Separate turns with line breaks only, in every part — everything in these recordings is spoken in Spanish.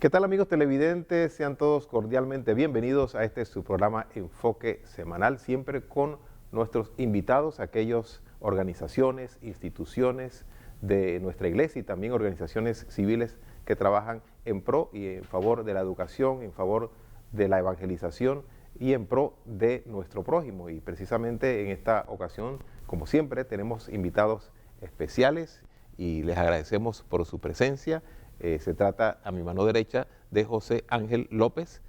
¿Qué tal, amigos televidentes? Sean todos cordialmente bienvenidos a este su programa Enfoque Semanal, siempre con nuestros invitados, aquellas organizaciones, instituciones de nuestra iglesia y también organizaciones civiles que trabajan en pro y en favor de la educación, en favor de la evangelización y en pro de nuestro prójimo. Y precisamente en esta ocasión, como siempre, tenemos invitados especiales y les agradecemos por su presencia. Se trata, a mi mano derecha, de José Ángel López.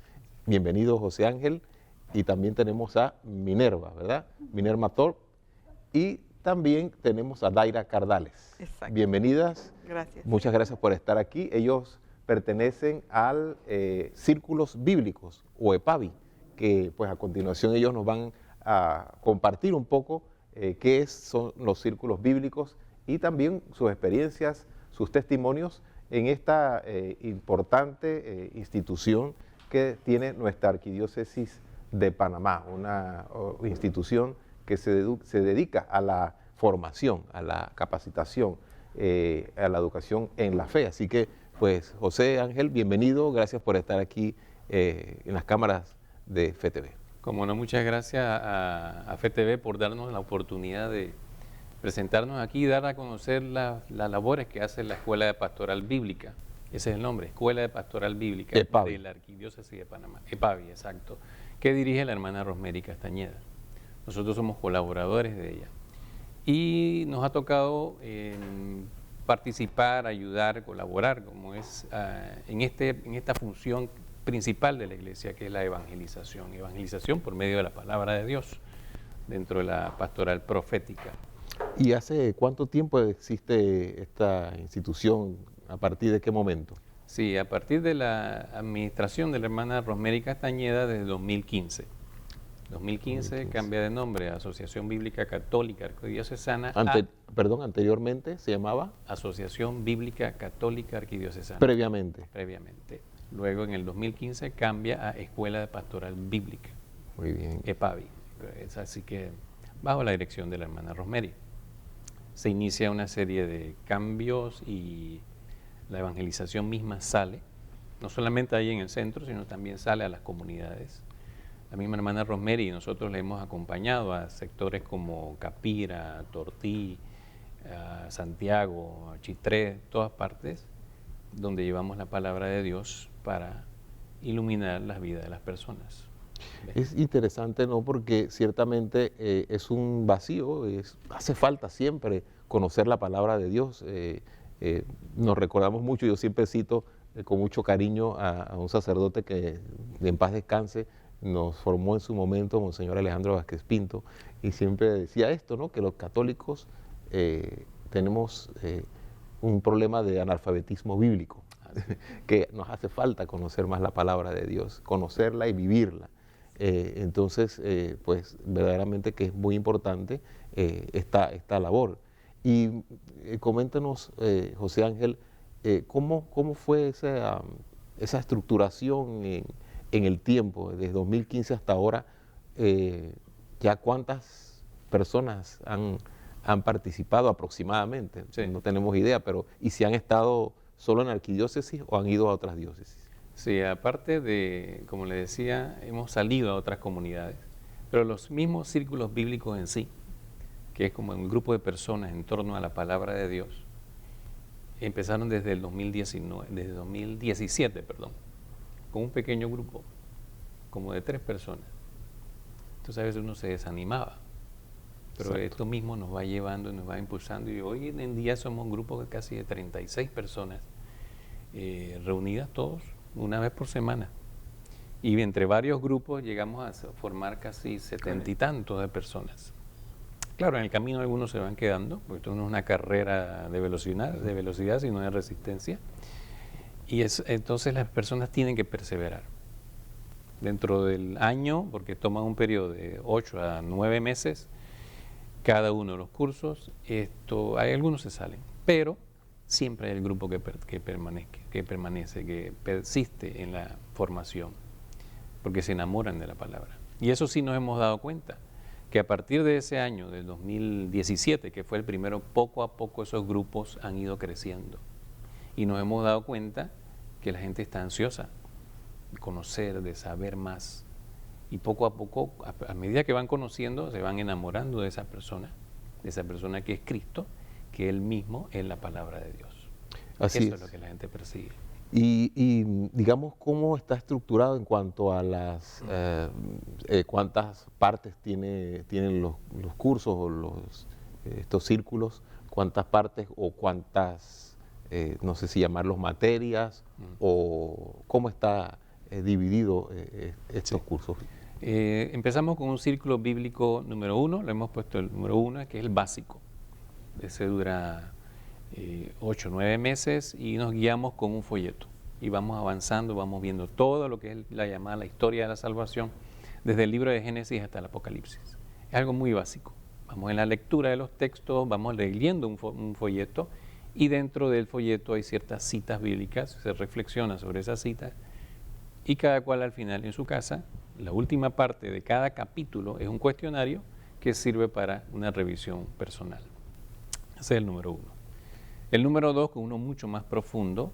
Bienvenido, José Ángel. Y también tenemos a Minerva, ¿verdad? Minerva Torp. Y también tenemos a Daira Cardales.
Exacto.
Bienvenidas.
Gracias.
Muchas gracias por estar aquí. Ellos pertenecen al Círculos Bíblicos, o EPABI, que pues a continuación ellos nos van a compartir un poco qué son los círculos bíblicos y también sus experiencias, sus testimonios en esta importante institución que tiene nuestra Arquidiócesis de Panamá, una institución que se dedica a la formación, a la capacitación, a la educación en la fe. Así que, pues, José Ángel, bienvenido, gracias por estar aquí en las cámaras de FETV.
Como no, muchas gracias a FETV por darnos la oportunidad de presentarnos aquí y dar a conocer las labores que hace la Escuela de Pastoral Bíblica. Ese es el nombre, Escuela de Pastoral Bíblica
EPABI.
de la Arquidiócesis de Panamá. EPABI, exacto. Que dirige la hermana Rosemary Castañeda. Nosotros somos colaboradores de ella. Y nos ha tocado participar, ayudar, colaborar, como es en esta función principal de la Iglesia, que es la evangelización. Evangelización por medio de la palabra de Dios, dentro de la pastoral profética.
¿Y hace cuánto tiempo existe esta institución? ¿A partir de qué momento?
Sí, a partir de la administración de la hermana Rosemary Castañeda desde 2015. 2015 cambia de nombre a Asociación Bíblica Católica Arquidiocesana.
Anteriormente se llamaba
Asociación Bíblica Católica Arquidiocesana.
Previamente.
Luego en el 2015 cambia a Escuela de Pastoral Bíblica.
Muy bien.
EPABI. Es así que bajo la dirección de la hermana Rosemary se inicia una serie de cambios y la evangelización misma sale, no solamente ahí en el centro, sino también sale a las comunidades. La misma hermana Rosemary y nosotros le hemos acompañado a sectores como Capira, Tortí, Santiago, Chitré, todas partes, donde llevamos la palabra de Dios para iluminar las vidas de las personas.
Es interesante, ¿no? Porque ciertamente es un vacío, hace falta siempre conocer la palabra de Dios. Nos recordamos mucho, yo siempre cito con mucho cariño a un sacerdote que en paz descanse, nos formó en su momento, Monseñor Alejandro Vázquez Pinto, y siempre decía esto, ¿no? Que los católicos tenemos un problema de analfabetismo bíblico, que nos hace falta conocer más la palabra de Dios, conocerla y vivirla. Entonces, pues verdaderamente que es muy importante esta labor. Y coméntanos, José Ángel, ¿cómo fue esa estructuración en el tiempo, desde 2015 hasta ahora? ¿Ya cuántas personas han participado aproximadamente?
Sí.
No tenemos idea, pero ¿y si han estado solo en la arquidiócesis o han ido a otras diócesis?
Sí, aparte de, como le decía, hemos salido a otras comunidades, pero los mismos círculos bíblicos en sí, que es como un grupo de personas en torno a la palabra de Dios, empezaron desde el 2017, con un pequeño grupo, como de 3 personas. Entonces a veces uno se desanimaba, pero
Exacto.
esto mismo nos va llevando y nos va impulsando, y hoy en día somos un grupo de casi de 36 personas reunidas todos una vez por semana. Y entre varios grupos llegamos a formar casi 70 y tantos de personas. Claro, en el camino algunos se van quedando, porque esto no es una carrera de velocidad, sino de resistencia. Y entonces las personas tienen que perseverar. Dentro del año, porque toman un periodo de 8 a 9 meses, cada uno de los cursos, hay algunos se salen, pero siempre hay el grupo que permanece, que persiste en la formación, porque se enamoran de la palabra. Y eso sí nos hemos dado cuenta, que a partir de ese año, del 2017, que fue el primero, poco a poco esos grupos han ido creciendo. Y nos hemos dado cuenta que la gente está ansiosa de conocer, de saber más. Y poco a poco, a medida que van conociendo, se van enamorando de esa persona que es Cristo, que Él mismo es la palabra de Dios.
Así
Eso es lo que la gente persigue.
Y digamos, ¿cómo está estructurado en cuanto a las cuántas partes tienen los cursos o estos círculos? ¿Cuántas partes o cuántas, no sé si llamarlos materias, o cómo está dividido estos cursos?
Empezamos con un círculo bíblico número 1, le hemos puesto el número 1, que es el básico. Ese dura 8 o 9 meses y nos guiamos con un folleto. Y vamos avanzando, vamos viendo todo lo que es la llamada la historia de la salvación, desde el libro de Génesis hasta el Apocalipsis. Es algo muy básico. Vamos en la lectura de los textos, vamos leyendo un folleto, y dentro del folleto hay ciertas citas bíblicas, se reflexiona sobre esas citas, y cada cual al final en su casa, la última parte de cada capítulo es un cuestionario que sirve para una revisión personal. Ese es el número 1. El número 2, que es uno mucho más profundo,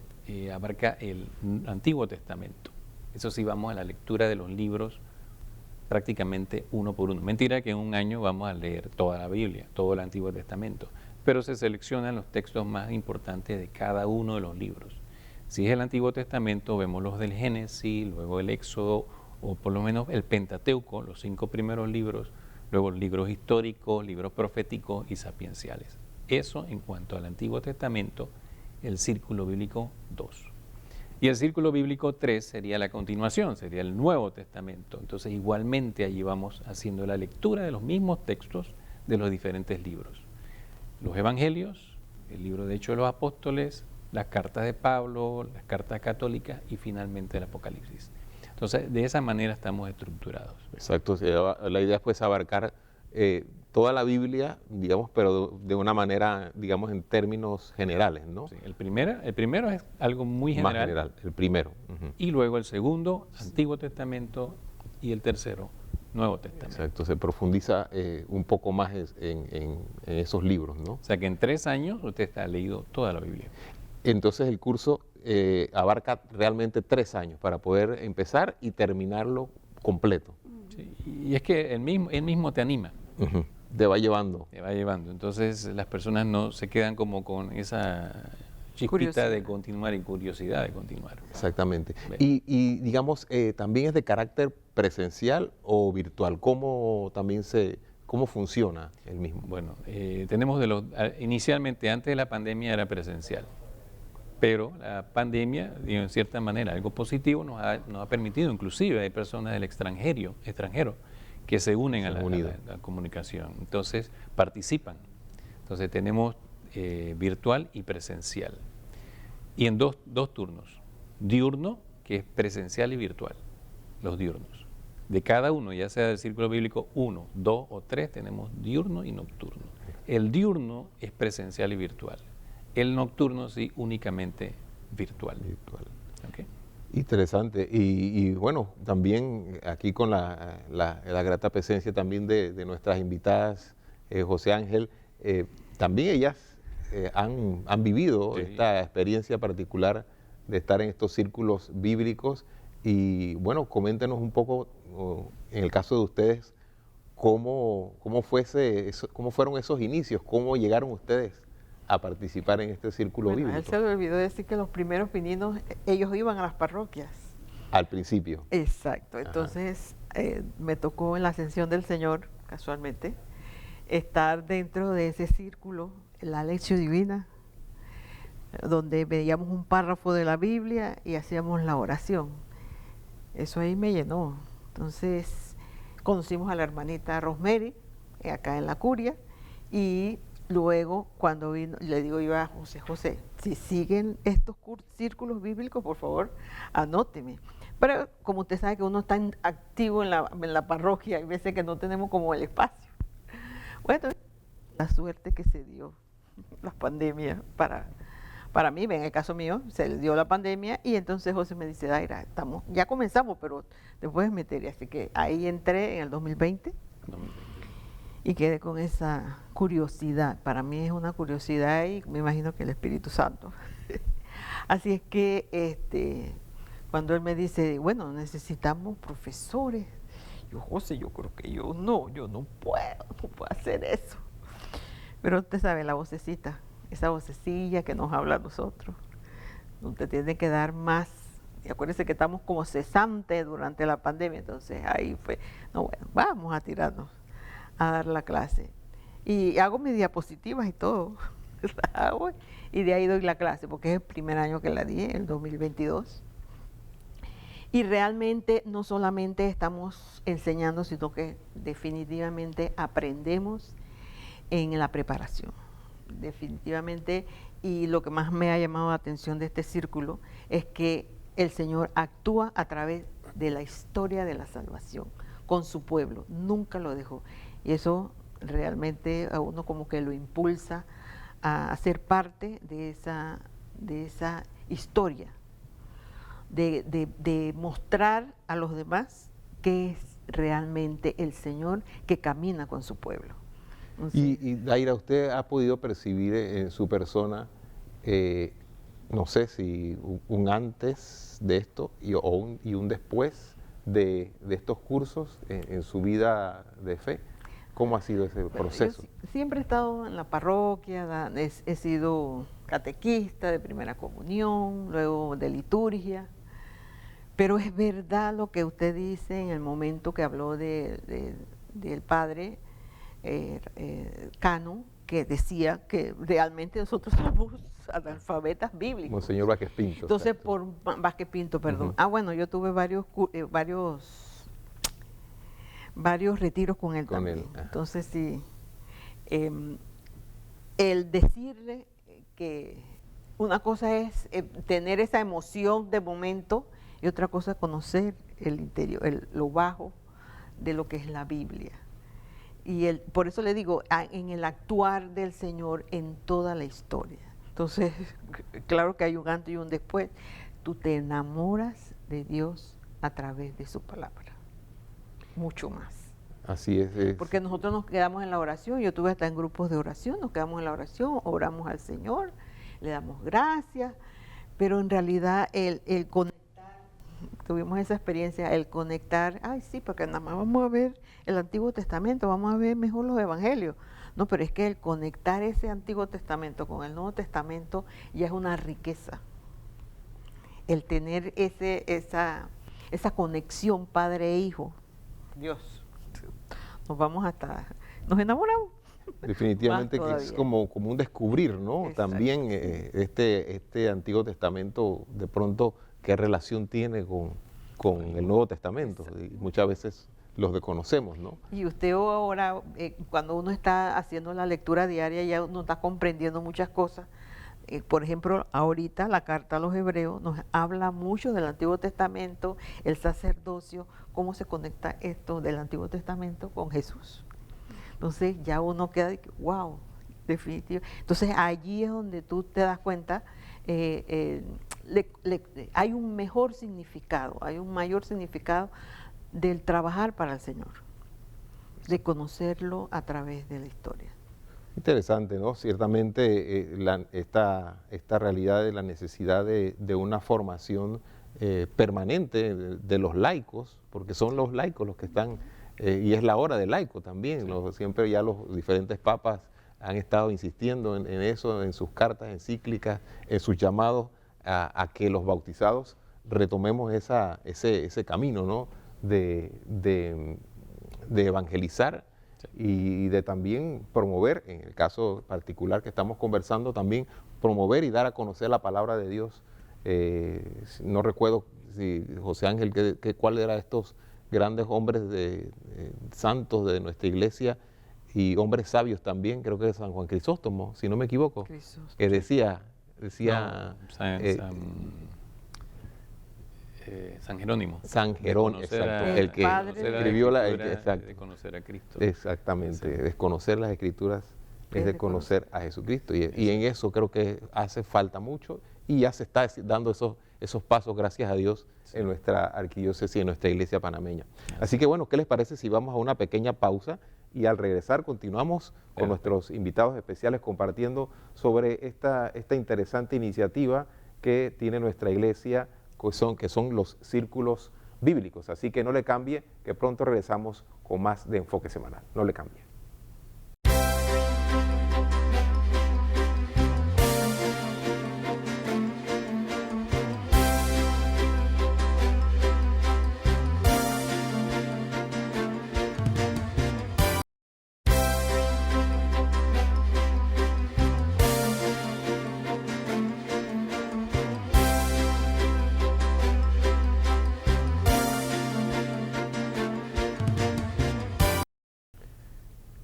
abarca el Antiguo Testamento. Eso sí, vamos a la lectura de los libros prácticamente uno por uno. Mentira que en un año vamos a leer toda la Biblia, todo el Antiguo Testamento, pero se seleccionan los textos más importantes de cada uno de los libros. Si es el Antiguo Testamento, vemos los del Génesis, luego el Éxodo, o por lo menos el Pentateuco, los 5 primeros libros, luego libros históricos, libros proféticos y sapienciales. Eso en cuanto al Antiguo Testamento, el círculo bíblico 2. Y el círculo bíblico 3 sería la continuación, sería el Nuevo Testamento. Entonces igualmente allí vamos haciendo la lectura de los mismos textos de los diferentes libros. Los Evangelios, el libro de Hechos de los Apóstoles, las cartas de Pablo, las cartas católicas y finalmente el Apocalipsis. Entonces, de esa manera estamos estructurados.
Exacto, la idea es pues abarcar toda la Biblia, digamos, pero de una manera, digamos, en términos generales, ¿no?
Sí, el primero es algo muy general.
Más general, el primero.
Y luego el segundo, Antiguo Testamento, y el tercero, Nuevo Testamento.
Exacto, se profundiza un poco más en esos libros, ¿no?
O sea que en 3 años usted ha leído toda la Biblia.
Entonces el curso abarca realmente 3 años para poder empezar y terminarlo completo.
Sí, y es que él mismo te anima.
Te va llevando.
Te va llevando. Entonces las personas no se quedan como con esa chispita de continuar y curiosidad de continuar.
Exactamente. Y digamos, ¿también es de carácter presencial o virtual? ¿Cómo funciona el mismo?
Bueno, tenemos inicialmente antes de la pandemia era presencial. Pero la pandemia, digo, en cierta manera, algo positivo nos ha permitido, inclusive hay personas del extranjero que se unen a la comunicación, entonces participan. Entonces tenemos virtual y presencial. Y en dos turnos, diurno, que es presencial y virtual, los diurnos. De cada uno, ya sea del círculo bíblico 1, 2 o 3, tenemos diurno y nocturno. El diurno es presencial y virtual. El nocturno sí, únicamente virtual. Okay.
Interesante. Y bueno, también aquí con la grata presencia también de nuestras invitadas, José Ángel, también ellas han vivido esta experiencia particular de estar en estos círculos bíblicos. Y bueno, coméntenos un poco, en el caso de ustedes, cómo fueron esos inicios, cómo llegaron ustedes a participar en este círculo bíblico.
A él se le olvidó decir que los primeros pininos, ellos iban a las parroquias.
Al principio.
Exacto. Entonces me tocó en la Ascensión del Señor, casualmente, estar dentro de ese círculo, la Lección Divina, donde veíamos un párrafo de la Biblia y hacíamos la oración. Eso ahí me llenó. Entonces conocimos a la hermanita Rosemary, acá en la curia, y luego, cuando vino, le digo yo a José, si siguen estos círculos bíblicos, por favor, anóteme. Pero como usted sabe que uno está activo en la parroquia, hay veces que no tenemos como el espacio. Bueno, la suerte que se dio la pandemia para mí, en el caso mío, se le dio la pandemia y entonces José me dice, Daira, ya comenzamos, pero te puedes meter. Y así que ahí entré en el 2020. Y quedé con esa curiosidad. Para mí es una curiosidad y me imagino que el Espíritu Santo Así es que cuando él me dice, bueno, necesitamos profesores, yo, José, yo creo que yo no puedo hacer eso. Pero usted sabe, la vocecita, esa vocecilla que nos habla a nosotros, usted tiene que dar más. Y acuérdense que estamos como cesantes durante la pandemia, entonces ahí fue, no, bueno, vamos a tirarnos a dar la clase. Y hago mis diapositivas y todo, y de ahí doy la clase, porque es el primer año que la di, el 2022. Y realmente no solamente estamos enseñando, sino que definitivamente aprendemos en la preparación. Definitivamente, y lo que más me ha llamado la atención de este círculo es que el Señor actúa a través de la historia de la salvación con su pueblo, nunca lo dejó. Y eso realmente a uno como que lo impulsa a ser parte de esa historia, de mostrar a los demás que es realmente el Señor que camina con su pueblo.
Y Daira, ¿usted ha podido percibir en su persona, no sé si un antes de esto y un después de estos cursos en su vida de fe? ¿Cómo ha sido ese proceso?
Yo siempre he estado en la parroquia, he sido catequista de primera comunión, luego de liturgia, pero es verdad lo que usted dice en el momento que habló del padre Cano, que decía que realmente nosotros somos analfabetas bíblicos.
Monseñor Vázquez Pinto.
Entonces,
exacto.
por Vázquez Pinto, perdón.
Ujú.
Bueno, yo tuve varios retiros con él
Con
también.
él, ajá.
Entonces, sí, el decirle que una cosa es tener esa emoción de momento y otra cosa es conocer el interior, lo bajo de lo que es la Biblia. Y por eso le digo, en el actuar del Señor en toda la historia. Entonces, claro que hay un antes y un después. Tú te enamoras de Dios a través de su palabra. Mucho más.
Así es.
Porque nosotros nos quedamos en la oración, yo estuve hasta en grupos de oración, nos quedamos en la oración, oramos al Señor, le damos gracias, pero en realidad el conectar, tuvimos esa experiencia, el conectar, ay sí, porque nada más vamos a ver el Antiguo Testamento, vamos a ver mejor los Evangelios. No, pero es que el conectar ese Antiguo Testamento con el Nuevo Testamento ya es una riqueza. El tener esa conexión padre e hijo, Dios, nos enamoramos.
Definitivamente que es como un descubrir, ¿no?
Exacto.
También este Antiguo Testamento, de pronto, ¿qué relación tiene con el Nuevo Testamento? Y muchas veces los desconocemos, ¿no?
Y usted ahora, cuando uno está haciendo la lectura diaria, ya uno está comprendiendo muchas cosas. Por ejemplo, ahorita la carta a los Hebreos nos habla mucho del Antiguo Testamento, el sacerdocio, cómo se conecta esto del Antiguo Testamento con Jesús. Entonces ya uno queda de que, wow, definitivo. Entonces allí es donde tú te das cuenta, hay un mejor significado, hay un mayor significado del trabajar para el Señor, de conocerlo a través de la historia.
Interesante, ¿no? Ciertamente esta realidad de la necesidad de una formación permanente de los laicos, porque son los laicos los que están, y es la hora del laico también, sí. Siempre ya los diferentes papas han estado insistiendo en eso, en sus cartas encíclicas, en sus llamados a que los bautizados retomemos ese camino, ¿no? de evangelizar. Sí. Y de también promover, en el caso particular que estamos conversando, también promover y dar a conocer la palabra de Dios. No recuerdo si José Ángel, cuál era estos grandes hombres santos de nuestra iglesia y hombres sabios también, creo que es San Juan Crisóstomo, si no me equivoco, que decía
San Jerónimo.
San Jerónimo, exacto.
El que
escribió
de conocer a Cristo.
Exactamente. Sí. Desconocer las Escrituras es de conocer a Jesucristo. Y en eso creo que hace falta mucho y ya se está dando esos pasos, gracias a Dios, sí. En nuestra arquidiócesis y en nuestra iglesia panameña. Así que bueno, ¿qué les parece si vamos a una pequeña pausa? Y al regresar continuamos con nuestros invitados especiales compartiendo sobre esta interesante iniciativa que tiene nuestra iglesia, que son los círculos bíblicos. Así que no le cambie, que pronto regresamos con más de Enfoque Semanal. No le cambie.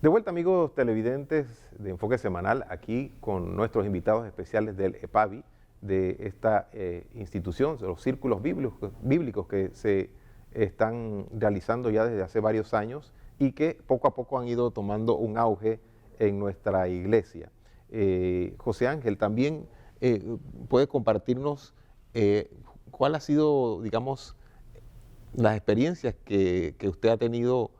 De vuelta, amigos televidentes de Enfoque Semanal, aquí con nuestros invitados especiales del EPAVI, de esta institución, de los círculos bíblicos que se están realizando ya desde hace varios años y que poco a poco han ido tomando un auge en nuestra iglesia. José Ángel, también puede compartirnos cuál ha sido, digamos, las experiencias que usted ha tenido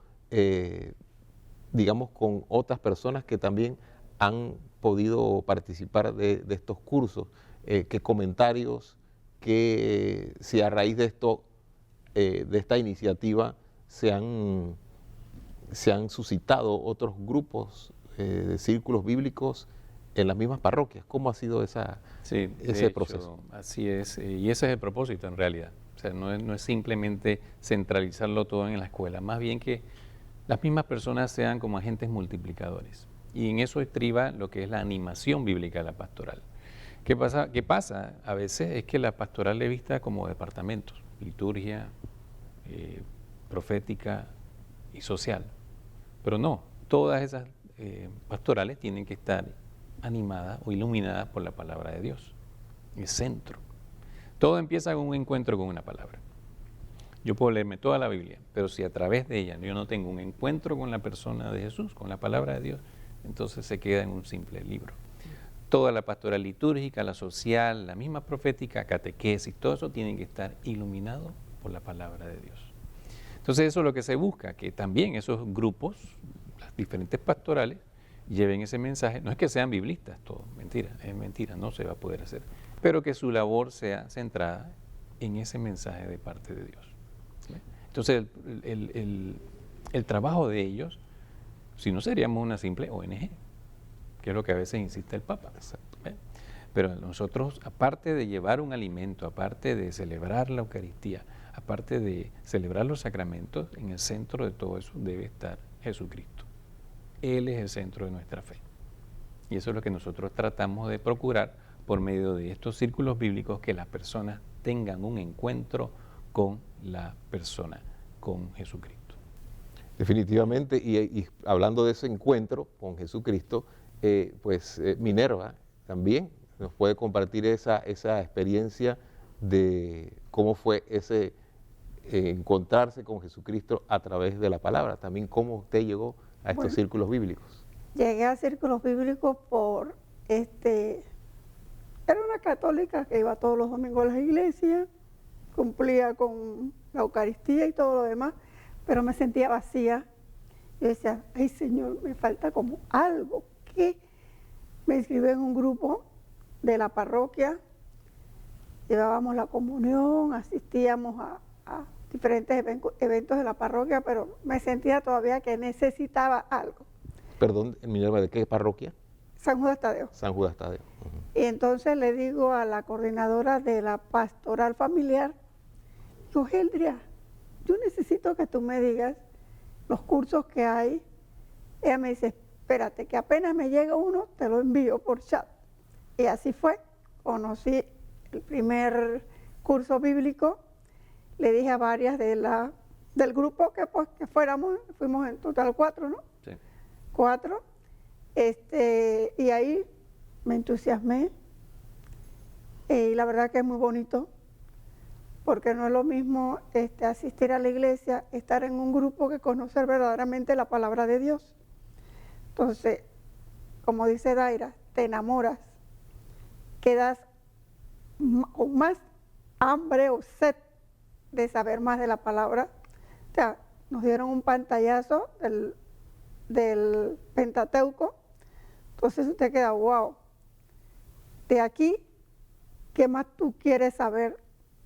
digamos, con otras personas que también han podido participar de estos cursos. ¿Qué comentarios, si a raíz de esto, de esta iniciativa, se han suscitado otros grupos de círculos bíblicos en las mismas parroquias? ¿Cómo ha sido ese proceso?
Así es, y ese es el propósito en realidad. O sea, no es simplemente centralizarlo todo en la escuela, más bien que las mismas personas sean como agentes multiplicadores. Y en eso estriba lo que es la animación bíblica de la pastoral. ¿Qué pasa? A veces es que la pastoral es vista como departamentos, liturgia, profética y social. Pero no, todas esas pastorales tienen que estar animadas o iluminadas por la palabra de Dios, el centro. Todo empieza con un encuentro con una palabra. Yo puedo leerme toda la Biblia, pero si a través de ella yo no tengo un encuentro con la persona de Jesús, con la palabra de Dios, entonces se queda en un simple libro. Toda la pastoral litúrgica, la social, la misma profética, catequesis, todo eso tiene que estar iluminado por la palabra de Dios. Entonces eso es lo que se busca, que también esos grupos, las diferentes pastorales, lleven ese mensaje. No es que sean biblistas todos, es mentira, no se va a poder hacer, pero que su labor sea centrada en ese mensaje de parte de Dios. Entonces el trabajo de ellos, si no seríamos una simple ONG, que es lo que a veces insiste el Papa. Pero nosotros, aparte de llevar un alimento, aparte de celebrar la Eucaristía, aparte de celebrar los sacramentos, en el centro de todo eso debe estar Jesucristo. Él es el centro de nuestra fe. Y eso es lo que nosotros tratamos de procurar por medio de estos círculos bíblicos, que las personas tengan un encuentro con la persona, con Jesucristo.
Definitivamente, y hablando de ese encuentro con Jesucristo, Minerva también nos puede compartir esa experiencia de cómo fue ese encontrarse con Jesucristo a través de la palabra, también cómo usted llegó a estos círculos bíblicos.
Llegué a círculos bíblicos era una católica que iba todos los domingos a la iglesia, cumplía con la Eucaristía y todo lo demás, pero me sentía vacía. Yo decía, ay Señor, me falta como algo. ¿Qué? Me inscribí en un grupo de la parroquia, llevábamos la comunión, asistíamos a diferentes eventos de la parroquia, pero me sentía todavía que necesitaba algo.
Perdón, Minerva, ¿de qué parroquia?
San Judas Tadeo.
San Judas Tadeo.
Y entonces le digo a la coordinadora de la pastoral familiar, digo, Geldria, yo necesito que tú me digas los cursos que hay. Ella me dice, espérate, que apenas me llega uno, te lo envío por chat. Y así fue, conocí el primer curso bíblico, le dije a varias del grupo que fuimos en total 4, ¿no?
Sí.
4, y ahí me entusiasmé, y la verdad que es muy bonito, porque no es lo mismo asistir a la iglesia, estar en un grupo, que conocer verdaderamente la palabra de Dios. Entonces, como dice Daira, te enamoras, quedas con más hambre o sed de saber más de la palabra. O sea, nos dieron un pantallazo del Pentateuco, entonces usted queda, wow, de aquí ¿qué más tú quieres saber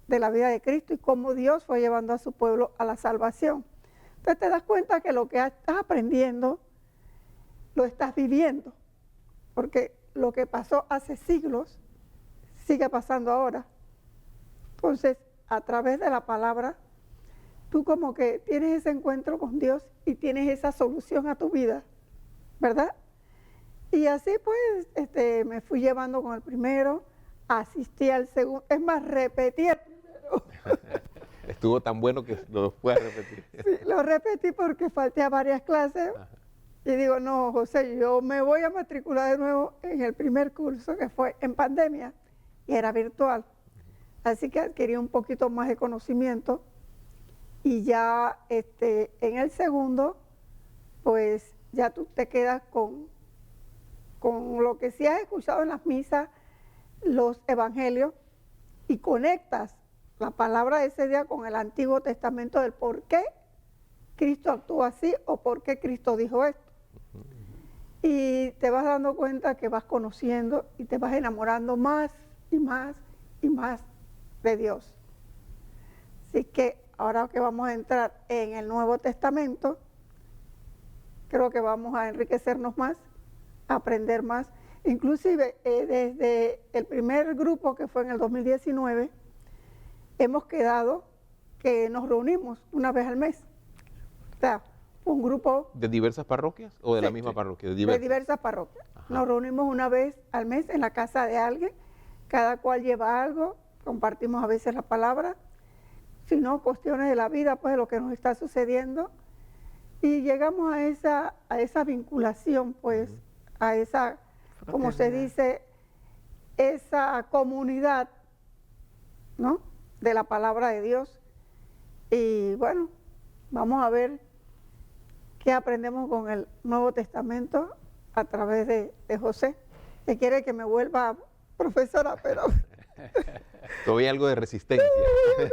de la vida de Cristo y cómo Dios fue llevando a su pueblo a la salvación? Entonces te das cuenta que lo que estás aprendiendo lo estás viviendo, porque lo que pasó hace siglos sigue pasando ahora. Entonces, a través de la palabra, tú como que tienes ese encuentro con Dios y tienes esa solución a tu vida, ¿verdad? Y así pues me fui llevando con el primero, asistí al segundo, es más, repetí el primero.
Estuvo tan bueno que lo puedes repetir.
Sí, lo repetí porque falté a varias clases.
Ajá.
Y digo, no, José, yo me voy a matricular de nuevo en el primer curso que fue en pandemia y era virtual. Así que adquirí un poquito más de conocimiento y ya en el segundo, pues ya tú te quedas con lo que sí has escuchado en las misas, los evangelios, y conectas la palabra de ese día con el Antiguo Testamento del por qué Cristo actuó así o por qué Cristo dijo esto. Y te vas dando cuenta que vas conociendo y te vas enamorando más y más y más de Dios. Así que ahora que vamos a entrar en el Nuevo Testamento, creo que vamos a enriquecernos más, a aprender más. Inclusive desde el primer grupo que fue en el 2019, hemos quedado que nos reunimos una vez al mes. O sea, un grupo
¿De diversas parroquias o de la
Sí,
misma
sí.
parroquia?
de diversas parroquias.
Ajá.
Nos reunimos una vez al mes en la casa de alguien, cada cual lleva algo, compartimos a veces la palabra, si no, cuestiones de la vida, pues de lo que nos está sucediendo, y llegamos a esa vinculación, pues, a esa, como se
Fraternidad.
dice, esa comunidad, ¿no?, de la palabra de Dios. Y bueno, vamos a ver qué aprendemos con el Nuevo Testamento a través de José, que quiere que me vuelva profesora, pero
Todavía algo de resistencia,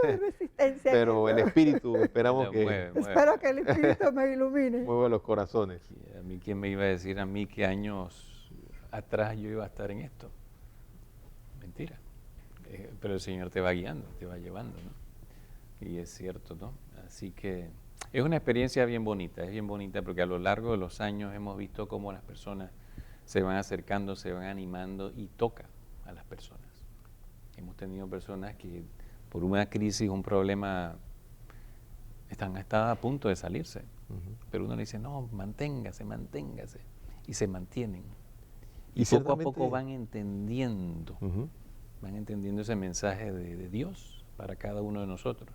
de resistencia. en
pero el
eso.
espíritu esperamos
Lo
que
mueve.
Espero que el Espíritu me ilumine.
mueva los corazones.
A mí, ¿quién me iba a decir a mí qué años atrás yo iba a estar en esto? Mentira. Pero el Señor te va guiando, te va llevando, ¿no? Y es cierto, ¿no? Así que es una experiencia bien bonita, es bien bonita porque a lo largo de los años hemos visto cómo las personas se van acercando, se van animando y toca a las personas. Hemos tenido personas que por una crisis, un problema, están a punto de salirse. Pero uno le dice, no, manténgase, manténgase. Y se mantienen. Y
Y
poco a
ciertamente-
poco van entendiendo,
Ujú.
van entendiendo ese mensaje de Dios para cada uno de nosotros.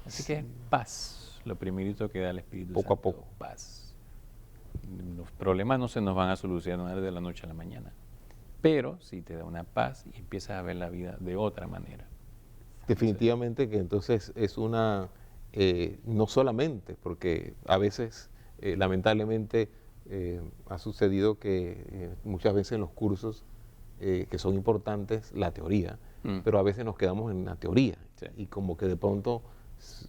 Así que paz, lo primerito que da el Espíritu
Poco a
Santo,
poco.
paz. Los problemas no se nos van a solucionar de la noche a la mañana, pero sí te da una paz y empiezas a ver la vida de otra manera.
Definitivamente que entonces es una, no solamente, porque a veces, lamentablemente, ha sucedido que muchas veces en los cursos que son importantes, la teoría, pero a veces nos quedamos en la teoría
Sí.
y como que de pronto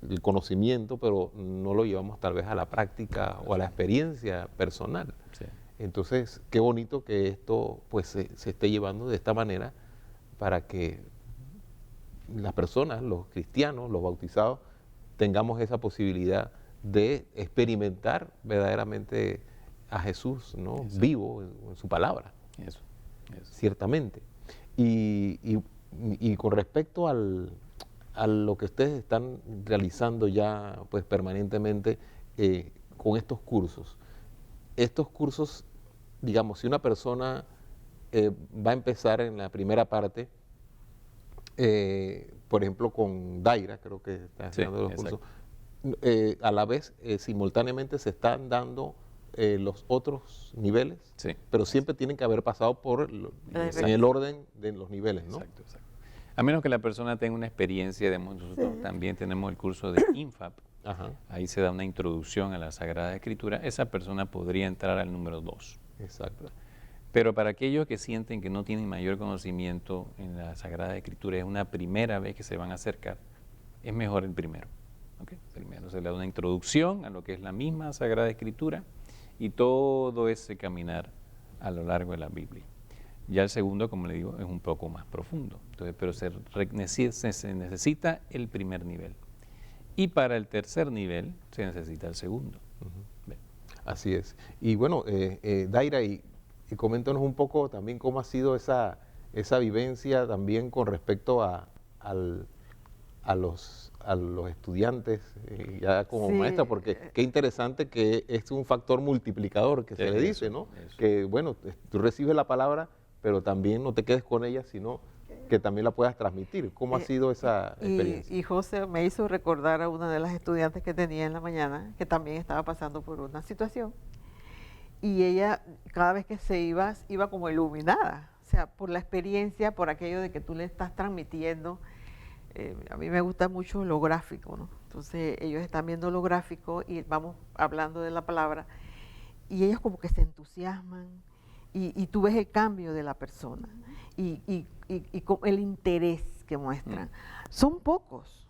el conocimiento, pero no lo llevamos tal vez a la práctica o a la experiencia personal.
Sí.
Entonces, qué bonito que esto pues se esté llevando de esta manera para que las personas, los cristianos, los bautizados, tengamos esa posibilidad de experimentar verdaderamente a Jesús, ¿no?,
Exacto.
vivo en su palabra,
Eso.
ciertamente. Y con respecto a lo que ustedes están realizando ya pues permanentemente con estos cursos, digamos, si una persona va a empezar en la primera parte, por ejemplo con Daira, creo que está
Sí,
haciendo los
exacto.
cursos, a la vez simultáneamente se están dando los otros niveles,
Sí.
pero siempre tienen que haber pasado por en el orden de los niveles, ¿no?
Exacto, exacto. A menos que la persona tenga una experiencia, nosotros
Sí.
también tenemos el curso de INFAP,
Ajá,
ahí se da una introducción a la Sagrada Escritura, esa persona podría entrar al número 2.
exacto.
Pero para aquellos que sienten que no tienen mayor conocimiento en la Sagrada Escritura, es una primera vez que se van a acercar, es mejor el primero. ¿Ok? Primero se le da una introducción a lo que es la misma Sagrada Escritura y todo ese caminar a lo largo de la Biblia. Ya el segundo, como le digo, es un poco más profundo. Entonces, pero se necesita el primer nivel. Y para el tercer nivel se necesita el segundo.
Ujú. Así es. Y bueno, Daira, y coméntanos un poco también cómo ha sido esa vivencia también con respecto a los estudiantes, ya como
Sí,
maestra, porque qué interesante que es un factor multiplicador que se le dice, ¿no?
Eso.
Que bueno, tú recibes la palabra, pero también no te quedes con ella, sino que también la puedas transmitir. ¿Cómo ha sido esa experiencia?
Y José me hizo recordar a una de las estudiantes que tenía en la mañana, que también estaba pasando por una situación, y ella cada vez que se iba como iluminada, o sea, por la experiencia, por aquello de que tú le estás transmitiendo. A mí me gusta mucho lo gráfico, ¿no? Entonces ellos están viendo lo gráfico y vamos hablando de la palabra y ellos como que se entusiasman y tú ves el cambio de la persona y el interés que muestran. Son pocos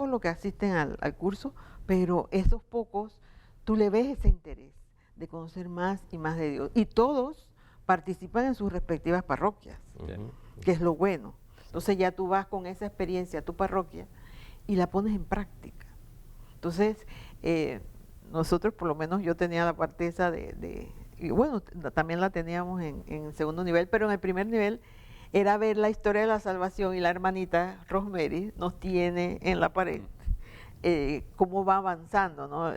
los que asisten al curso, pero esos pocos, tú le ves ese interés de conocer más y más de Dios. Y todos participan en sus respectivas parroquias,
Ujú.
que es lo bueno. Entonces ya tú vas con esa experiencia a tu parroquia y la pones en práctica. Entonces, nosotros, por lo menos yo tenía la parte esa y bueno, también la teníamos en segundo nivel, pero en el primer nivel era ver la historia de la salvación y la hermanita Rosemary nos tiene en la pared cómo va avanzando, ¿no?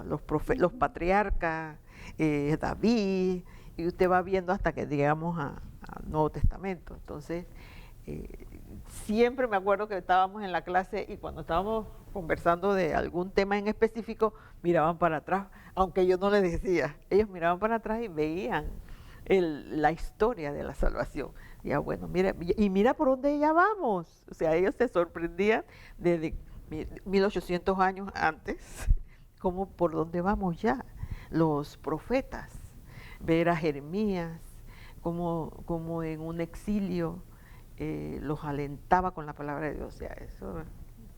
Los patriarcas, David, y usted va viendo hasta que llegamos al Nuevo Testamento. Entonces, siempre me acuerdo que estábamos en la clase y cuando estábamos conversando de algún tema en específico, miraban para atrás, aunque yo no les decía, ellos miraban para atrás y veían la historia de la salvación. Ya bueno, mira, y mira por dónde ya vamos. O sea, ellos se sorprendían desde 1800 años antes, como por dónde vamos ya. Los profetas, ver a Jeremías, como en un exilio los alentaba con la palabra de Dios. O sea, eso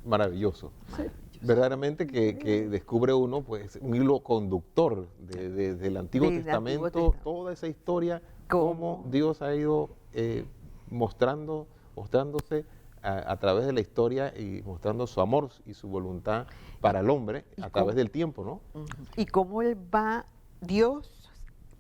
Maravilloso.
maravilloso.
Verdaderamente que descubre uno pues un hilo conductor del Antiguo
Del
Testamento,
Antiguo Testamento.
toda esa historia,
Cómo
cómo Dios ha ido mostrándose a través de la historia y mostrando su amor y su voluntad para el hombre
y
a través
cómo-
del tiempo, ¿no?
Ujú. Y cómo él va, Dios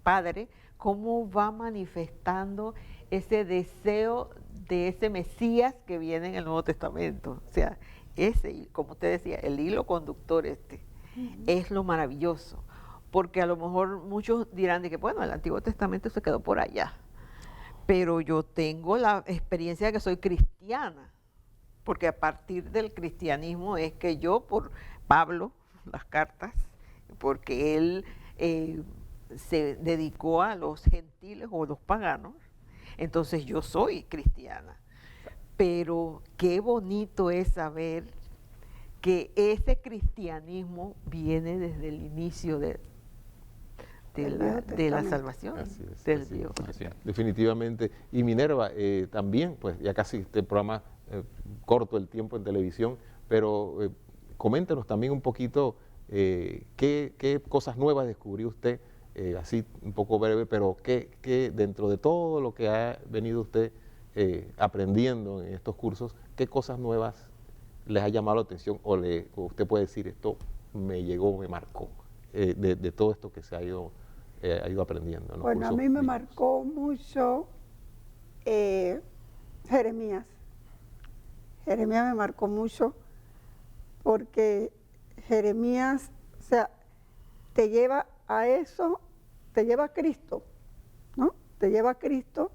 Padre, cómo va manifestando ese deseo de ese Mesías que viene en el Nuevo Testamento. O sea, ese, como usted decía, el hilo conductor es lo maravilloso. Porque a lo mejor muchos dirán de que, bueno, el Antiguo Testamento se quedó por allá. Pero yo tengo la experiencia de que soy cristiana. Porque a partir del cristianismo es que yo, por Pablo, las cartas, porque él se dedicó a los gentiles o los paganos, entonces yo soy cristiana. Pero qué bonito es saber que ese cristianismo viene desde el inicio de
Del
la
Testamento.
salvación,
Así es,
del
así es.
Dios.
Así es.
Definitivamente. Y Minerva, también, pues ya casi este programa corto el tiempo en televisión, pero coméntenos también un poquito qué cosas nuevas descubrió usted, así un poco breve, pero qué dentro de todo lo que ha venido usted aprendiendo en estos cursos, qué cosas nuevas les ha llamado la atención o usted puede decir esto me llegó, me marcó de todo esto que se ha ido aprendiendo. En los
Bueno, a
cursos
mí me
bíblicos.
marcó mucho Jeremías. Jeremías me marcó mucho porque Jeremías, o sea, te lleva a eso, te lleva a Cristo, ¿no? Te lleva a Cristo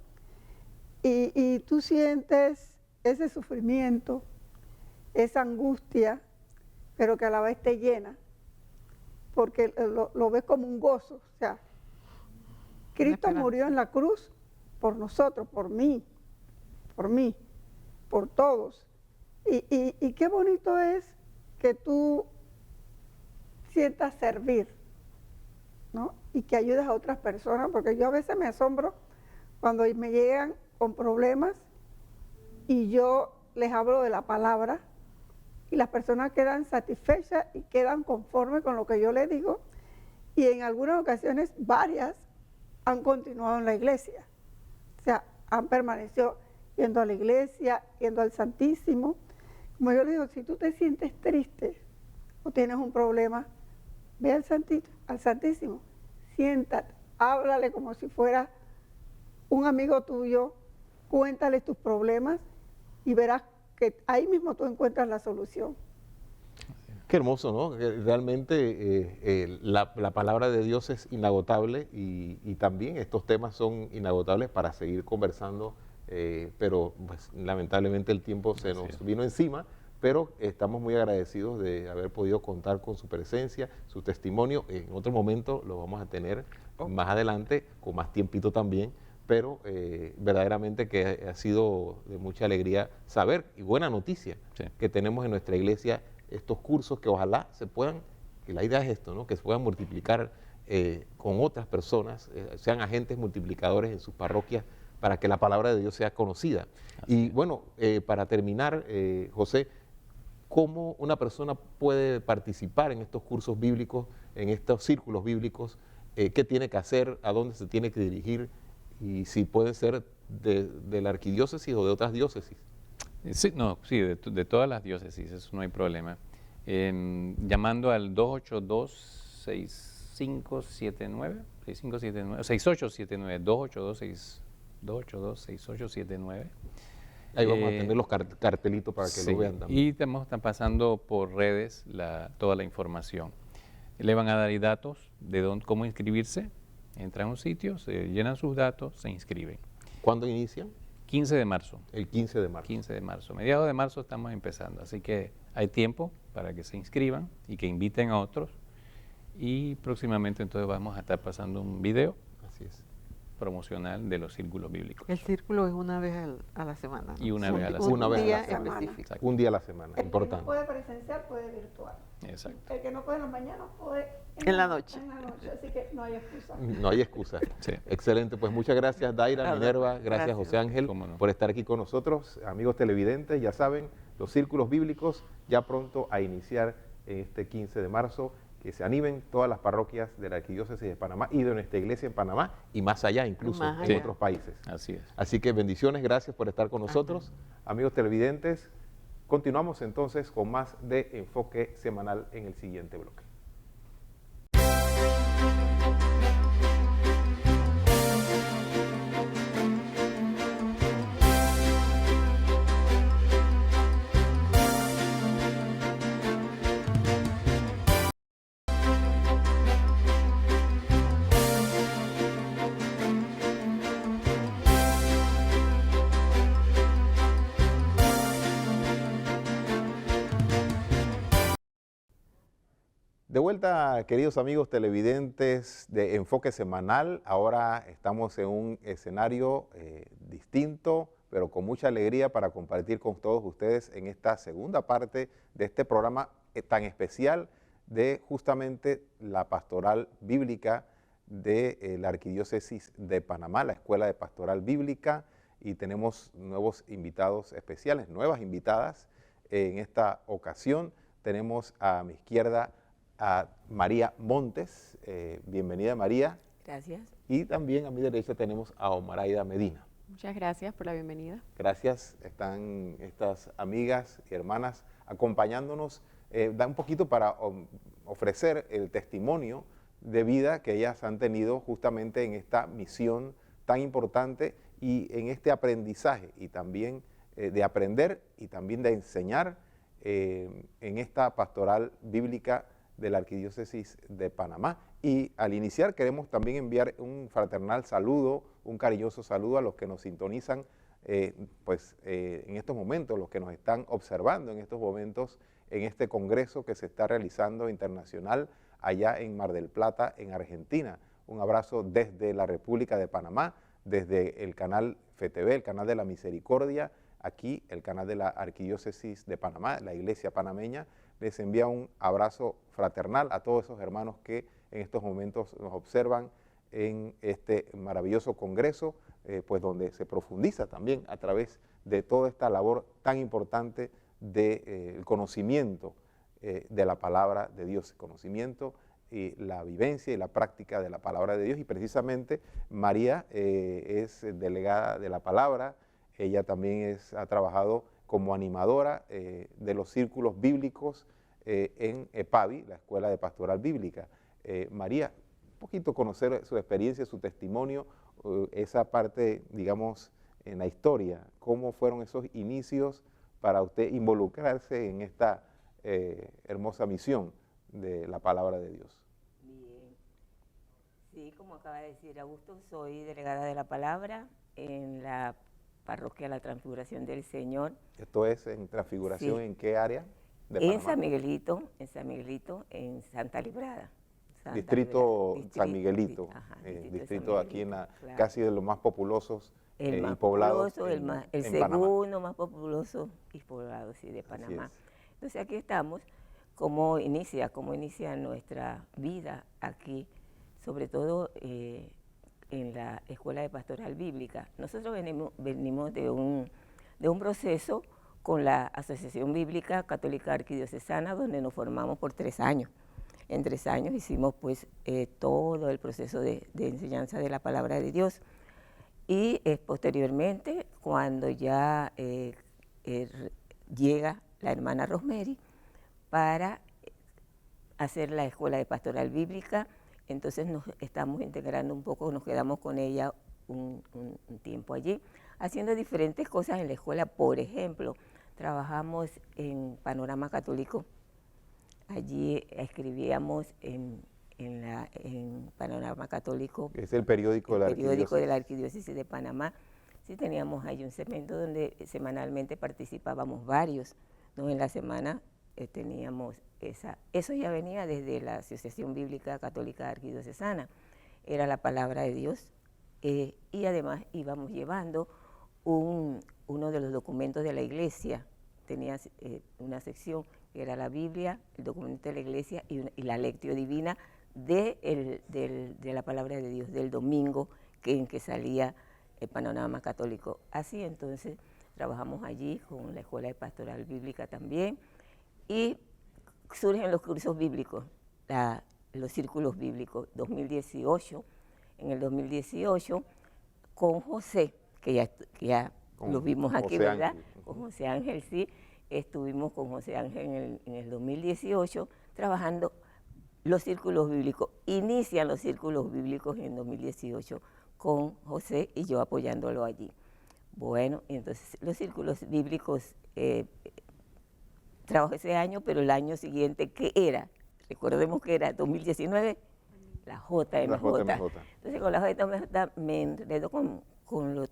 y tú sientes ese sufrimiento, esa angustia, pero que a la vez te llena, porque lo ves como un gozo. O sea, Cristo murió en la cruz por nosotros, por mí, por todos. Y qué bonito es que tú sientas servir, ¿no? Y que ayudes a otras personas, porque yo a veces me asombro cuando me llegan con problemas y yo les hablo de la palabra y las personas quedan satisfechas y quedan conformes con lo que yo les digo, y en algunas ocasiones varias han continuado en la iglesia. O sea, han permanecido yendo a la iglesia, yendo al Santísimo. Como yo le digo, si tú te sientes triste o tienes un problema, ve al Santísimo, siéntate, háblale como si fuera un amigo tuyo, cuéntale tus problemas y verás que ahí mismo tú encuentras la solución.
Qué hermoso, ¿no? Que realmente la palabra de Dios es inagotable y también estos temas son inagotables para seguir conversando, pero pues, lamentablemente el tiempo se nos vino encima, pero estamos muy agradecidos de haber podido contar con su presencia, su testimonio. En otro momento lo vamos a tener más adelante, con más tiempito también, pero verdaderamente que ha sido de mucha alegría saber, y buena noticia, que tenemos en nuestra iglesia estos cursos que ojalá se puedan, que la idea es esto, ¿no? Que se puedan multiplicar con otras personas, sean agentes multiplicadores en sus parroquias para que la palabra de Dios sea conocida. Y bueno, para terminar, José, ¿cómo una persona puede participar en estos cursos bíblicos, en estos círculos bíblicos? ¿Qué tiene que hacer? ¿A dónde se tiene que dirigir? Y si puede ser de la arquidiócesis o de otras diócesis.
Sí, no, sí, de todas las diócesis, eso no hay problema. Llamando al 282-6579, 6879, 282-6879.
Ahí vamos a tener los cartelitos para que lo vean también.
Y están pasando por redes toda la información. Le van a dar ahí datos de cómo inscribirse. Entran a un sitio, se llenan sus datos, se inscriben.
¿Cuándo inician?
15 de marzo.
El 15 de marzo.
15 de marzo. Mediados de marzo estamos empezando, así que hay tiempo para que se inscriban y que inviten a otros. Y próximamente entonces vamos a estar pasando un video.
Así es.
Promocional de los círculos bíblicos.
El círculo es una vez a la semana, ¿no?
Y una vez a la semana.
Una vez a la
día
semana.
específico.
Exacto.
Un día a la semana,
El que
importante.
no puede presencial puede virtual.
Exacto.
El que no puede en la mañana puede
En la noche.
En la noche, así que no hay excusa.
No hay excusa.
Sí.
Excelente, pues muchas gracias Daira,
Claro,
Minerva, gracias
gracias.
José Ángel
Cómo no.
por estar aquí con nosotros. Amigos televidentes, ya saben, los círculos bíblicos ya pronto a iniciar en este 15 de marzo. Que se animen todas las parroquias de la Arquidiócesis de Panamá y de nuestra iglesia en Panamá y más allá, incluso
Más
en
allá.
otros países.
Así es.
Así que bendiciones, gracias por estar con nosotros. Amigos televidentes, continuamos entonces con más de Enfoque Semanal en el siguiente bloque. De vuelta, queridos amigos televidentes de Enfoque Semanal. Ahora estamos en un escenario distinto, pero con mucha alegría para compartir con todos ustedes en esta segunda parte de este programa tan especial de justamente la pastoral bíblica de la Arquidiócesis de Panamá, la Escuela de Pastoral Bíblica, y tenemos nuevos invitados especiales, nuevas invitadas. En esta ocasión tenemos a mi izquierda a María Montes. Bienvenida, María.
Gracias.
Y también a mi derecha tenemos a Omaraida Medina.
Muchas gracias por la bienvenida.
Gracias. Están estas amigas y hermanas acompañándonos. Da un poquito para ofrecer el testimonio de vida que ellas han tenido justamente en esta misión tan importante y en este aprendizaje y también de aprender y también de enseñar en esta pastoral bíblica de la Arquidiócesis de Panamá. Y al iniciar queremos también enviar un fraternal saludo, un cariñoso saludo a los que nos sintonizan en estos momentos, los que nos están observando en estos momentos en este congreso que se está realizando internacional allá en Mar del Plata, en Argentina. Un abrazo desde la República de Panamá, desde el canal FTV, el canal de la Misericordia, aquí el canal de la Arquidiócesis de Panamá, la Iglesia panameña. Les envía un abrazo fraternal a todos esos hermanos que en estos momentos nos observan en este maravilloso congreso, pues donde se profundiza también a través de toda esta labor tan importante del conocimiento de la palabra de Dios, conocimiento la vivencia y la práctica de la palabra de Dios. Y precisamente María es delegada de la palabra. Ella también ha trabajado como animadora de los círculos bíblicos en EPABI, la Escuela de Pastoral Bíblica. María, un poquito conocer su experiencia, su testimonio, esa parte, digamos, en la historia, cómo fueron esos inicios para usted involucrarse en esta hermosa misión de la palabra de Dios.
Bien, sí, como acaba de decir Augusto, soy delegada de la palabra en la parroquia La Transfiguración del Señor.
¿Esto es en Transfiguración? Sí. ¿En qué área de
En
Panamá?
San Miguelito, en Santa Librada.
Distrito San Miguelito, distrito aquí en la, claro, casi de los más populosos y poblados
el segundo más populoso y poblado, sí, de Panamá. Entonces aquí estamos, cómo inicia nuestra vida aquí, sobre todo en la Escuela de Pastoral Bíblica. Nosotros venimos de un proceso con la Asociación Bíblica Católica Arquidiocesana, donde nos formamos por 3 años. En 3 años hicimos pues todo el proceso de enseñanza de la palabra de Dios. Y posteriormente, cuando ya llega la hermana Rosemary para hacer la Escuela de Pastoral Bíblica, entonces nos estamos integrando un poco, nos quedamos con ella un tiempo allí, haciendo diferentes cosas en la escuela. Por ejemplo, trabajamos en Panorama Católico. Allí escribíamos en Panorama Católico.
Es el periódico
de la Arquidiócesis de Panamá. Sí, teníamos ahí un segmento donde semanalmente participábamos varios, ¿no? En la semana teníamos eso ya venía desde la Asociación Bíblica Católica Arquidiocesana, era la palabra de Dios, y además íbamos llevando uno de los documentos de la iglesia, tenía una sección que era la Biblia, el documento de la iglesia y la lectio divina de la palabra de Dios del domingo en que salía el Panorama Católico. Así entonces trabajamos allí con la Escuela de Pastoral Bíblica también y surgen los cursos bíblicos, los círculos bíblicos 2018. En el 2018 con José, que ya lo vimos aquí, José, ¿verdad? Ángel. Con José Ángel, sí. Estuvimos con José Ángel en el 2018 trabajando los círculos bíblicos. Inician los círculos bíblicos en 2018 con José y yo apoyándolo allí. Bueno, entonces los círculos bíblicos trabajé ese año, pero el año siguiente, ¿qué era? Recordemos que era 2019, la JMJ. Entonces con la JMJ me enredo con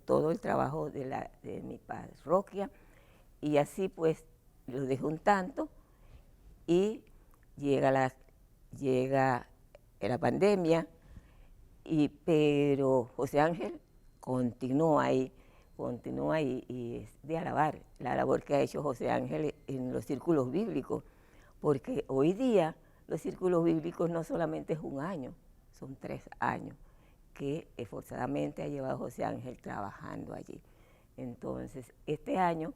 todo el trabajo de mi parroquia. Y así pues lo dejo un tanto y llega la pandemia, pero José Ángel continúa ahí y es de alabar la labor que ha hecho José Ángel en los círculos bíblicos, porque hoy día los círculos bíblicos no solamente es 1 año, son 3 años que esforzadamente ha llevado José Ángel trabajando allí. Entonces, este año,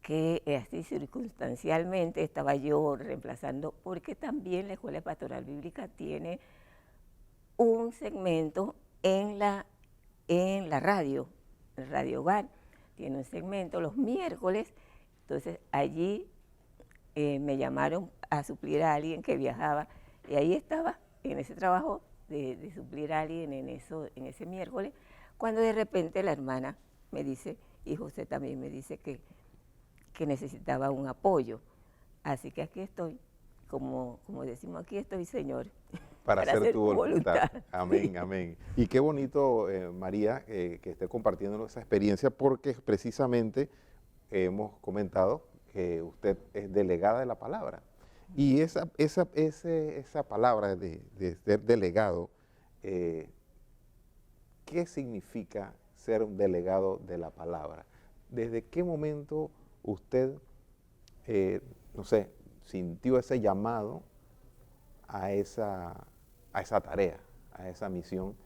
que así circunstancialmente estaba yo reemplazando, porque también la Escuela Pastoral Bíblica tiene un segmento en la radio, el Radio Hogar, tiene un segmento los miércoles, entonces allí me llamaron a suplir a alguien que viajaba, y ahí estaba, en ese trabajo de suplir a alguien en ese miércoles, cuando de repente la hermana me dice, y José también me dice que necesitaba un apoyo. Así que aquí estoy, como decimos, aquí estoy, Señor.
Para hacer tu voluntad. Amén, amén. Y qué bonito, María, que esté compartiendo esa experiencia, porque precisamente hemos comentado que usted es delegada de la palabra. Y esa palabra de ser delegado, ¿qué significa ser un delegado de la palabra? ¿Desde qué momento usted, no sé, sintió ese llamado a esa tarea, a esa misión,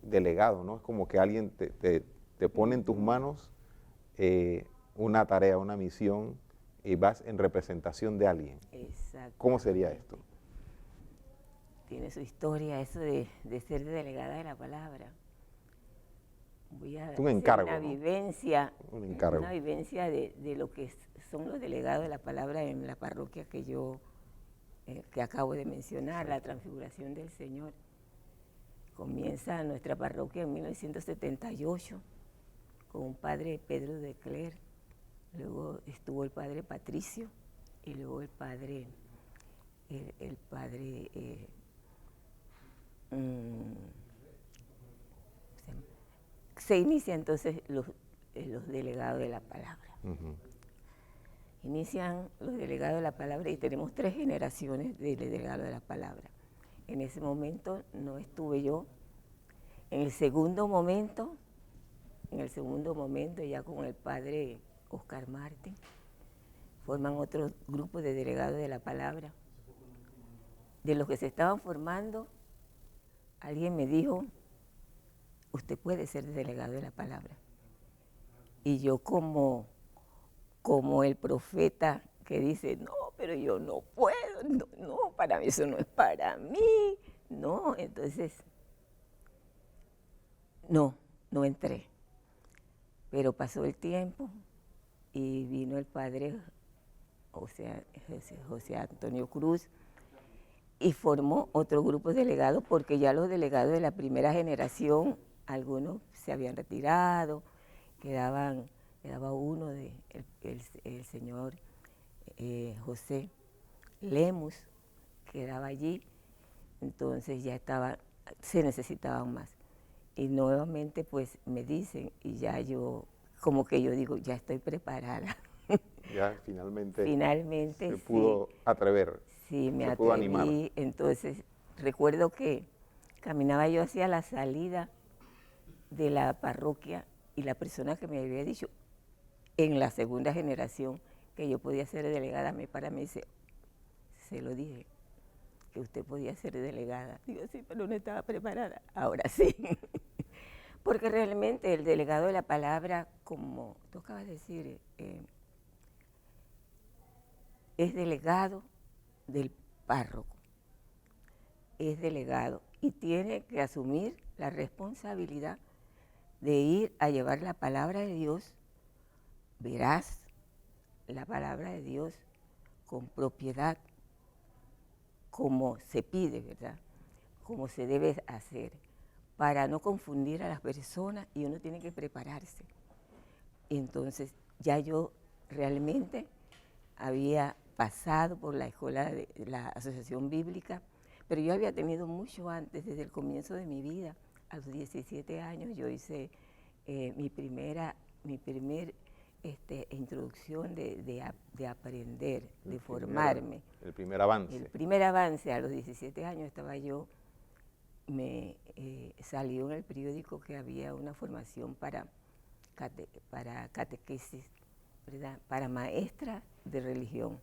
delegado, ¿no? Es como que alguien te pone en tus manos una tarea, una misión, y vas en representación de alguien.
Exacto.
¿Cómo sería esto?
tiene su historia, eso de ser delegada de la palabra. Voy a
un encargo,
una
¿no?
vivencia,
Un encargo.
una vivencia de lo que son los delegados de la palabra en la parroquia que yo que acabo de mencionar, la Transfiguración del Señor. Comienza nuestra parroquia en 1978 con un padre Pedro de Cler, luego estuvo el padre Patricio y luego el padre se inicia entonces los delegados de la palabra.
Ujú.
Inician los delegados de la palabra y tenemos 3 generaciones de delegados de la palabra. En ese momento no estuve yo. En el segundo momento ya con el padre Oscar Martín, forman otro grupo de delegados de la palabra. De los que se estaban formando, alguien me dijo, usted puede ser delegado de la palabra. Y yo como el profeta que dice, no, pero yo no puedo, no, para mí eso no es para mí, no, entonces, no entré. Pero pasó el tiempo y vino el padre José Antonio Cruz y formó otro grupo de delegados porque ya los delegados de la primera generación, algunos se habían retirado, quedaba uno, el señor José Lemus, quedaba allí, entonces ya se necesitaban más. Y nuevamente pues me dicen, y ya yo, como que yo digo, ya estoy preparada.
Ya finalmente
Finalmente
se pudo atrever,
sí, me
se pudo animar.
atreví. Entonces recuerdo que caminaba yo hacia la salida de la parroquia y la persona que me había dicho en la segunda generación que yo podía ser delegada, me para mí dice, se lo dije, que usted podía ser delegada. Digo, sí, pero no estaba preparada. Ahora sí. Porque realmente el delegado de la palabra, como tú acabas de decir, es delegado del párroco. Es delegado y tiene que asumir la responsabilidad de ir a llevar la palabra de Dios, veraz, la palabra de Dios con propiedad, como se pide, ¿verdad? Como se debe hacer, para no confundir a las personas y uno tiene que prepararse. Entonces, ya yo realmente había pasado por la escuela de la Asociación Bíblica, pero yo había tenido mucho antes, desde el comienzo de mi vida, a los 17 años, yo hice mi primer introducción de aprender, de formarme.
El primer avance.
El primer avance, a los 17 años estaba yo, salió en el periódico que había una formación para catequesis, ¿verdad? Para maestra de religión.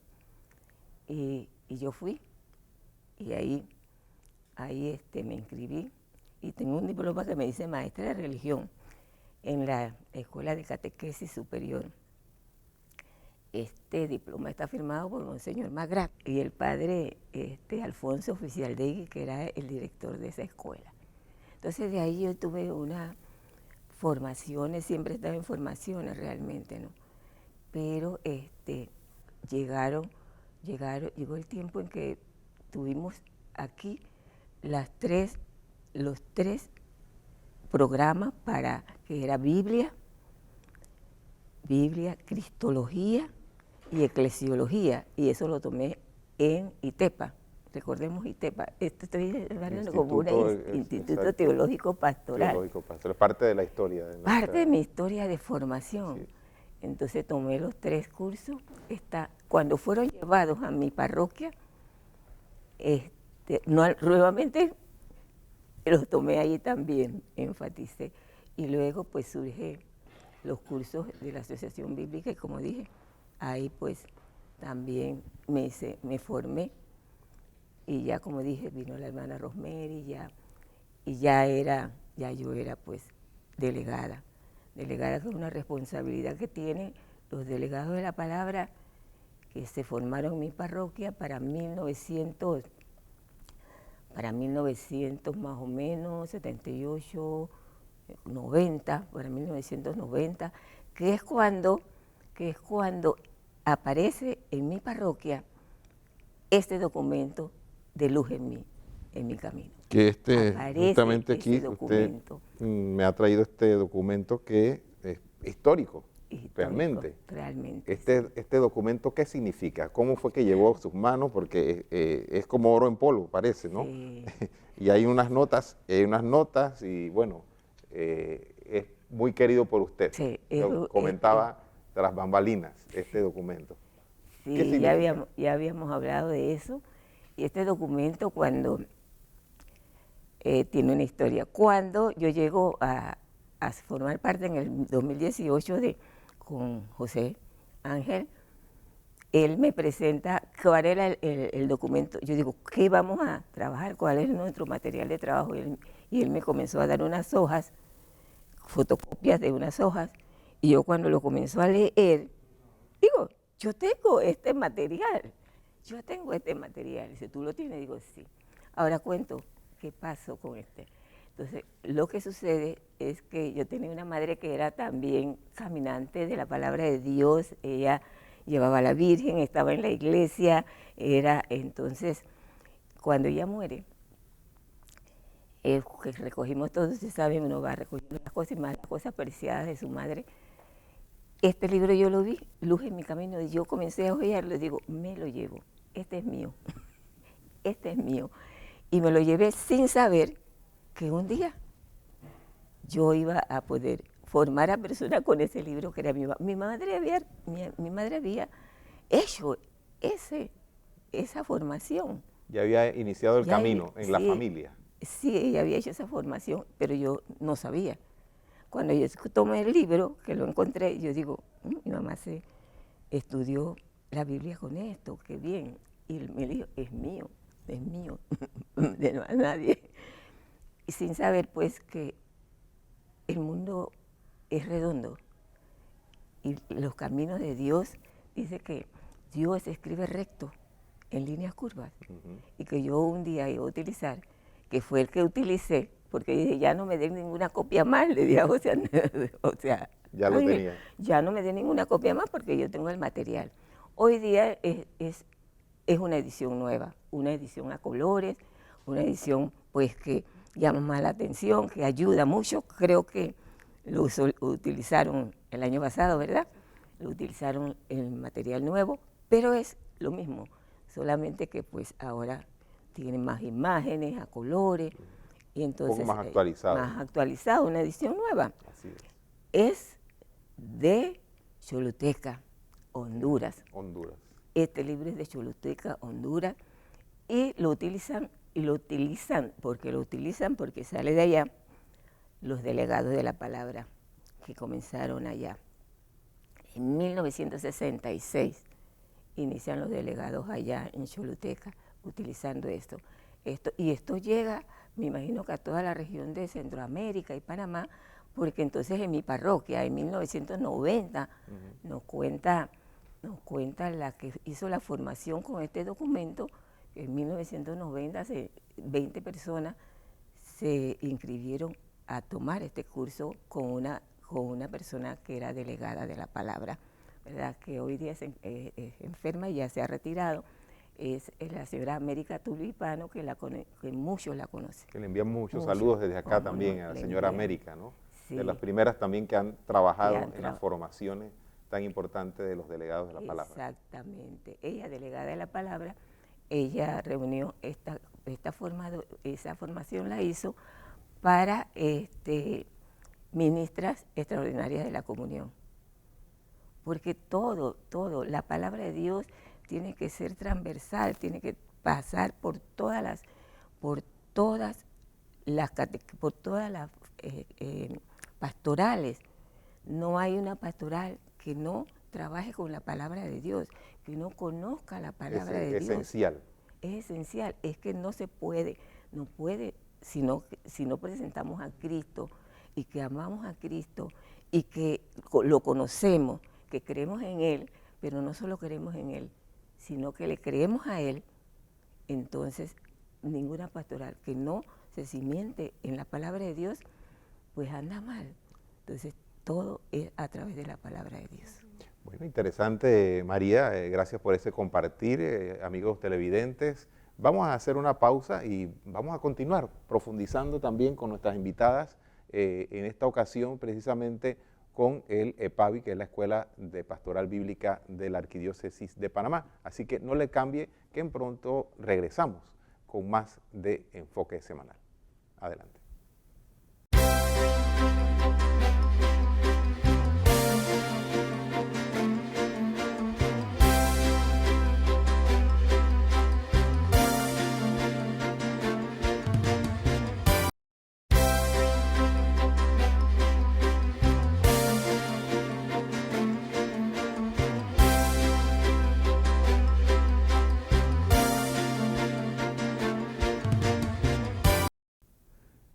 Y yo fui, y ahí me inscribí, y tengo un diploma que me dice maestra de religión en la Escuela de Catequesis Superior. Este diploma está firmado por Monseñor Magrat y el padre Alfonso Oficialdegui, que era el director de esa escuela. Entonces de ahí yo tuve unas formaciones, siempre estaba en formaciones realmente, ¿no? Pero llegó el tiempo en que tuvimos aquí los tres programas para que era Biblia, Cristología y Eclesiología, y eso lo tomé en ITEPA. Recordemos ITEPA, estoy hablando como un Instituto Teológico Pastoral.
Teológico Pastoral, parte de la historia.
Parte de mi historia de formación. Sí. Entonces tomé los 3 cursos. Cuando fueron llevados a mi parroquia, nuevamente los tomé ahí también, enfaticé. Y luego pues surge los cursos de la Asociación Bíblica y como dije, ahí pues también me formé. Y ya como dije, vino la hermana Rosemary y ya yo era pues delegada con una responsabilidad que tienen los delegados de la palabra que se formaron en mi parroquia para para 1900 más o menos, 78, 90, para 1990, que es cuando aparece en mi parroquia este documento de luz en mi camino.
Que
Aparece
justamente aquí
ese
usted
documento.
me ha traído este documento que es histórico,
Histórico,
realmente.
realmente.
Este documento, ¿qué significa? ¿Cómo fue que llegó a sus manos? Porque es como oro en polvo, parece, ¿no?
Sí.
Y hay unas notas y bueno, es muy querido por usted.
Sí,
Lo comentaba tras bambalinas, este documento. ¿Qué
Sí,
significa?
ya habíamos hablado de eso. Y este documento tiene una historia. Cuando yo llego a formar parte en el 2018 con José Ángel, él me presenta cuál era el documento. Yo digo, ¿qué vamos a trabajar? ¿Cuál es nuestro material de trabajo? Y él me comenzó a dar unas hojas, fotocopias de unas hojas, y yo cuando lo comenzó a leer, digo, yo tengo este material. Dice, ¿tú lo tienes? Digo, sí. Ahora cuento qué pasó con este. Entonces, lo que sucede es que yo tenía una madre que era también caminante de la palabra de Dios. Ella llevaba a la Virgen, estaba en la iglesia. Entonces, cuando ella muere, que recogimos todos, ustedes saben, uno va recogiendo las cosas y más las cosas preciadas de su madre. Este libro yo lo vi, Luz en mi camino, y yo comencé a hojearlo y digo, me lo llevo, este es mío, este es mío. Y me lo llevé sin saber que un día yo iba a poder formar a personas con ese libro que era mío. Mi madre había hecho esa formación.
Ya había iniciado el camino en la
Sí,
familia.
Sí, ella había hecho esa formación, pero yo no sabía. Cuando yo tomé el libro, que lo encontré, yo digo, mi mamá se estudió la Biblia con esto, qué bien. Y me dijo, es mío, de no a nadie. Y sin saber, pues, que el mundo es redondo. Y los caminos de Dios, dice que Dios escribe recto, en líneas curvas. Y que yo un día iba a utilizar, que fue el que utilicé, porque dije, ya no me den ninguna copia más, le dije, o sea
Ya lo tenía.
Ya no me den ninguna copia más porque yo tengo el material. Hoy día es una edición nueva, una edición a colores, una edición pues que llama más la atención, que ayuda mucho. Creo que lo utilizaron el año pasado, ¿verdad? Lo utilizaron en material nuevo, pero es lo mismo, solamente que pues ahora tiene más imágenes a colores. Y entonces,
un poco más actualizado.
Más actualizado, una edición nueva.
Así es.
Es de Choluteca, Honduras. Este libro es de Choluteca, Honduras, y lo utilizan porque sale de allá los delegados de la palabra que comenzaron allá. En 1966 inician los delegados allá en Choluteca utilizando esto. Y esto llega, me imagino que a toda la región de Centroamérica y Panamá, porque entonces en mi parroquia, en 1990, nos cuenta la que hizo la formación con este documento, que en 1990 20 personas se inscribieron a tomar este curso con una persona que era delegada de la palabra, ¿verdad? Que hoy día es enferma y ya se ha retirado. Es la señora América Tulipano, que muchos la conocen.
Que le enviamos muchos saludos desde acá también a la señora América, ¿no? Sí. De las primeras también que han trabajado en las formaciones tan importantes de los delegados de la palabra.
Exactamente. Ella, delegada de la palabra, ella reunió esa formación la hizo para ministras extraordinarias de la comunión. Porque todo, la palabra de Dios tiene que ser transversal, tiene que pasar por todas las pastorales. No hay una pastoral que no trabaje con la palabra de Dios, que no conozca la palabra de Dios.
Esencial.
Es esencial, es que no se puede, si no presentamos a Cristo y que amamos a Cristo y que lo conocemos, que creemos en Él, pero no solo creemos en Él, sino que le creemos a Él, entonces ninguna pastoral que no se cimiente en la palabra de Dios, pues anda mal. Entonces, todo es a través de la palabra de Dios.
Bueno, interesante, María. Gracias por ese compartir, amigos televidentes. Vamos a hacer una pausa y vamos a continuar profundizando también con nuestras invitadas, en esta ocasión precisamente con el EPABI, que es la Escuela de Pastoral Bíblica de la Arquidiócesis de Panamá. Así que no le cambie, que en pronto regresamos con más de Enfoque Semanal. Adelante.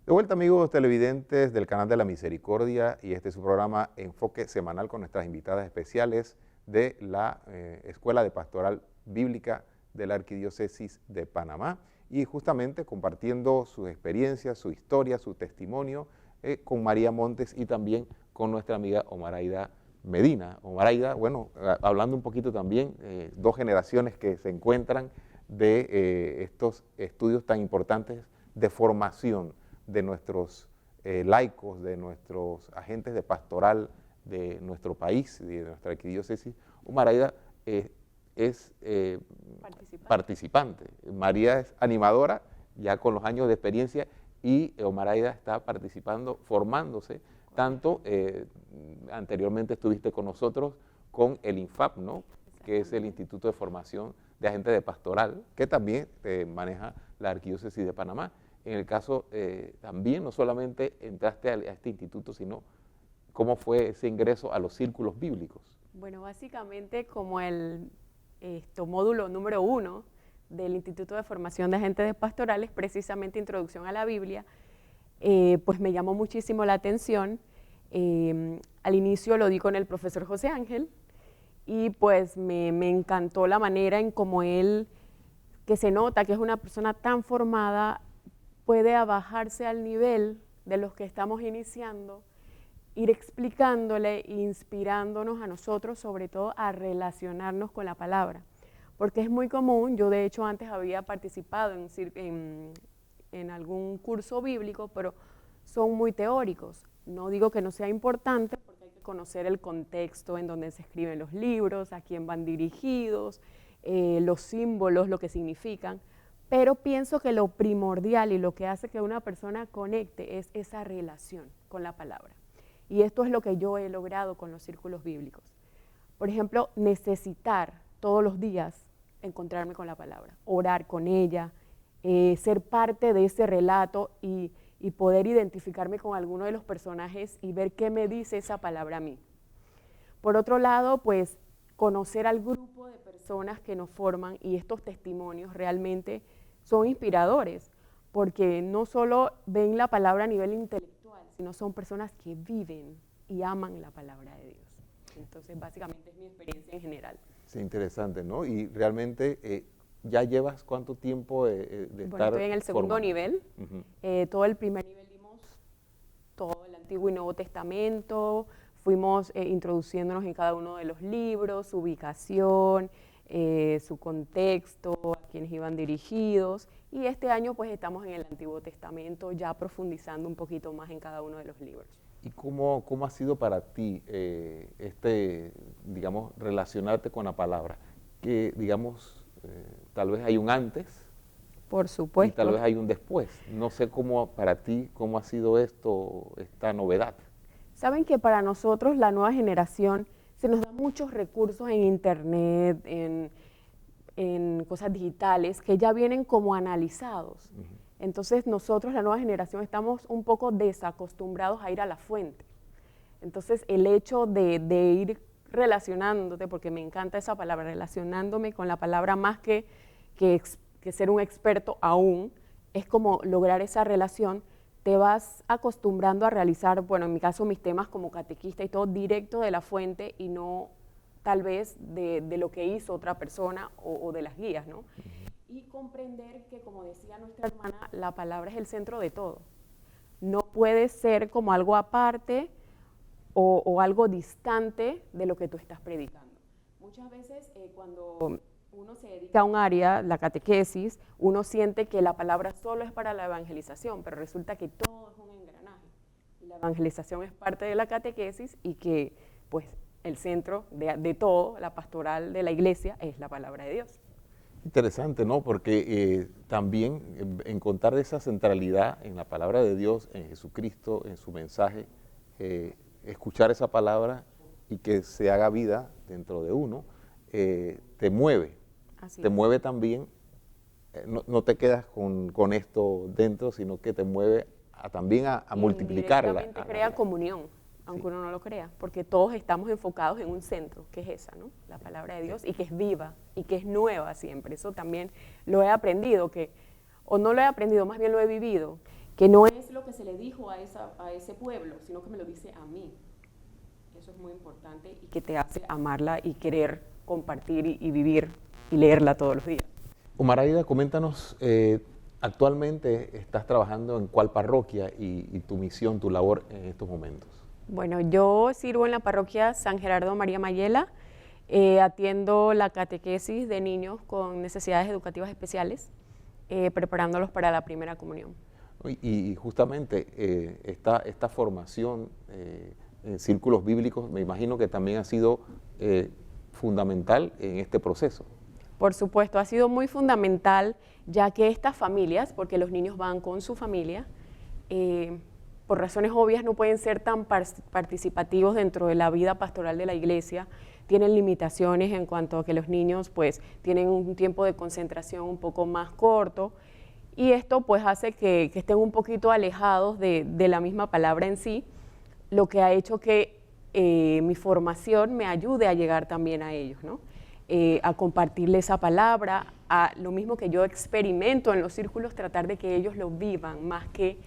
De vuelta, amigos televidentes del Canal de la Misericordia, y este es su programa Enfoque Semanal con nuestras invitadas especiales de la Escuela de Pastoral Bíblica de la Arquidiócesis de Panamá, y justamente compartiendo sus experiencias, su historia, su testimonio con María Montes y también con nuestra amiga Omaraida Medina. Omaraida, bueno, hablando un poquito también, dos generaciones que se encuentran de estos estudios tan importantes de formación de nuestros laicos, de nuestros agentes de pastoral de nuestro país y de nuestra arquidiócesis. Omaraida es participante. María es animadora, ya con los años de experiencia, y Omaraida está participando, formándose, tanto anteriormente estuviste con nosotros con el INFAP, ¿no?, que es el Instituto de Formación de Agentes de Pastoral, que también maneja la Arquidiócesis de Panamá. En el caso también no solamente entraste a este instituto, sino cómo fue ese ingreso a los círculos bíblicos.
Bueno, básicamente como el módulo número 1 del Instituto de Formación de Agentes de Pastorales, precisamente Introducción a la Biblia, pues me llamó muchísimo la atención. Al inicio lo di con el profesor José Ángel y pues me encantó la manera en cómo él, que se nota que es una persona tan formada, puede abajarse al nivel de los que estamos iniciando, ir explicándole e inspirándonos a nosotros, sobre todo a relacionarnos con la palabra. Porque es muy común, yo de hecho antes había participado en algún curso bíblico, pero son muy teóricos. No digo que no sea importante, porque hay que conocer el contexto en donde se escriben los libros, a quién van dirigidos, los símbolos, lo que significan. Pero pienso que lo primordial y lo que hace que una persona conecte es esa relación con la palabra. Y esto es lo que yo he logrado con los círculos bíblicos. Por ejemplo, necesitar todos los días encontrarme con la palabra, orar con ella, ser parte de ese relato y poder identificarme con alguno de los personajes y ver qué me dice esa palabra a mí. Por otro lado, pues conocer al grupo de personas que nos forman, y estos testimonios realmente son inspiradores, porque no solo ven la palabra a nivel intelectual, sino son personas que viven y aman la palabra de Dios. Entonces, básicamente es mi experiencia en general.
Sí, interesante, ¿no? Y realmente, ¿ya llevas cuánto tiempo de
Bueno,
estar
estoy en el segundo
formando?
nivel. Todo el primer nivel dimos todo el Antiguo y Nuevo Testamento, fuimos introduciéndonos en cada uno de los libros, su ubicación, su contexto, a quienes iban dirigidos, y este año pues estamos en el Antiguo Testamento, ya profundizando un poquito más en cada uno de los libros.
¿Y cómo ha sido para ti digamos, relacionarte con la palabra? Que, digamos, tal vez hay un antes,
Por
y
supuesto.
tal vez hay un después. No sé cómo para ti, cómo ha sido esta novedad.
Saben que para nosotros, la nueva generación, se nos dan muchos recursos en internet, en cosas digitales, que ya vienen como analizados. Entonces nosotros, la nueva generación, estamos un poco desacostumbrados a ir a la fuente. Entonces el hecho de ir relacionándote, porque me encanta esa palabra, relacionándome con la palabra más que ser un experto aún, es como lograr esa relación. Te vas acostumbrando a realizar, bueno, en mi caso mis temas como catequista y todo, directo de la fuente y no tal vez de lo que hizo otra persona o de las guías, ¿no? y comprender que, como decía nuestra hermana, la palabra es el centro de todo. No puede ser como algo aparte o algo distante de lo que tú estás predicando. Muchas veces cuando uno se dedica a un área, la catequesis, uno siente que la palabra solo es para la evangelización, pero resulta que todo es un engranaje. Y la evangelización es parte de la catequesis y que pues el centro de todo, la pastoral de la iglesia, es la palabra de Dios.
Interesante, ¿no? Porque también encontrar esa centralidad en la palabra de Dios, en Jesucristo, en su mensaje, escuchar esa palabra y que se haga vida dentro de uno, te mueve.
Así
Te
es.
mueve también, no te quedas con esto dentro, sino que te mueve también a multiplicarla.
Indirectamente crea comunión, aunque uno no lo crea, porque todos estamos enfocados en un centro, que es esa, ¿no? La palabra de Dios, y que es viva, y que es nueva siempre. Eso también lo he aprendido, o no lo he aprendido, más bien lo he vivido, que no es lo que se le dijo a ese pueblo, sino que me lo dice a mí. Eso es muy importante y que te hace amarla y querer compartir y vivir y leerla todos los días.
Omar Aida, coméntanos, actualmente estás trabajando en cuál parroquia y tu misión, tu labor en estos momentos.
Bueno, yo sirvo en la parroquia San Gerardo María Mayela, atiendo la catequesis de niños con necesidades educativas especiales, preparándolos para la primera comunión.
Y justamente esta formación en círculos bíblicos, me imagino que también ha sido fundamental en este proceso.
Por supuesto, ha sido muy fundamental, ya que estas familias, porque los niños van con su familia, por razones obvias no pueden ser tan participativos dentro de la vida pastoral de la iglesia, tienen limitaciones en cuanto a que los niños pues tienen un tiempo de concentración un poco más corto, y esto pues hace que estén un poquito alejados de la misma palabra en sí, lo que ha hecho que mi formación me ayude a llegar también a ellos, ¿no? A compartirle esa palabra, a lo mismo que yo experimento en los círculos, tratar de que ellos lo vivan, más que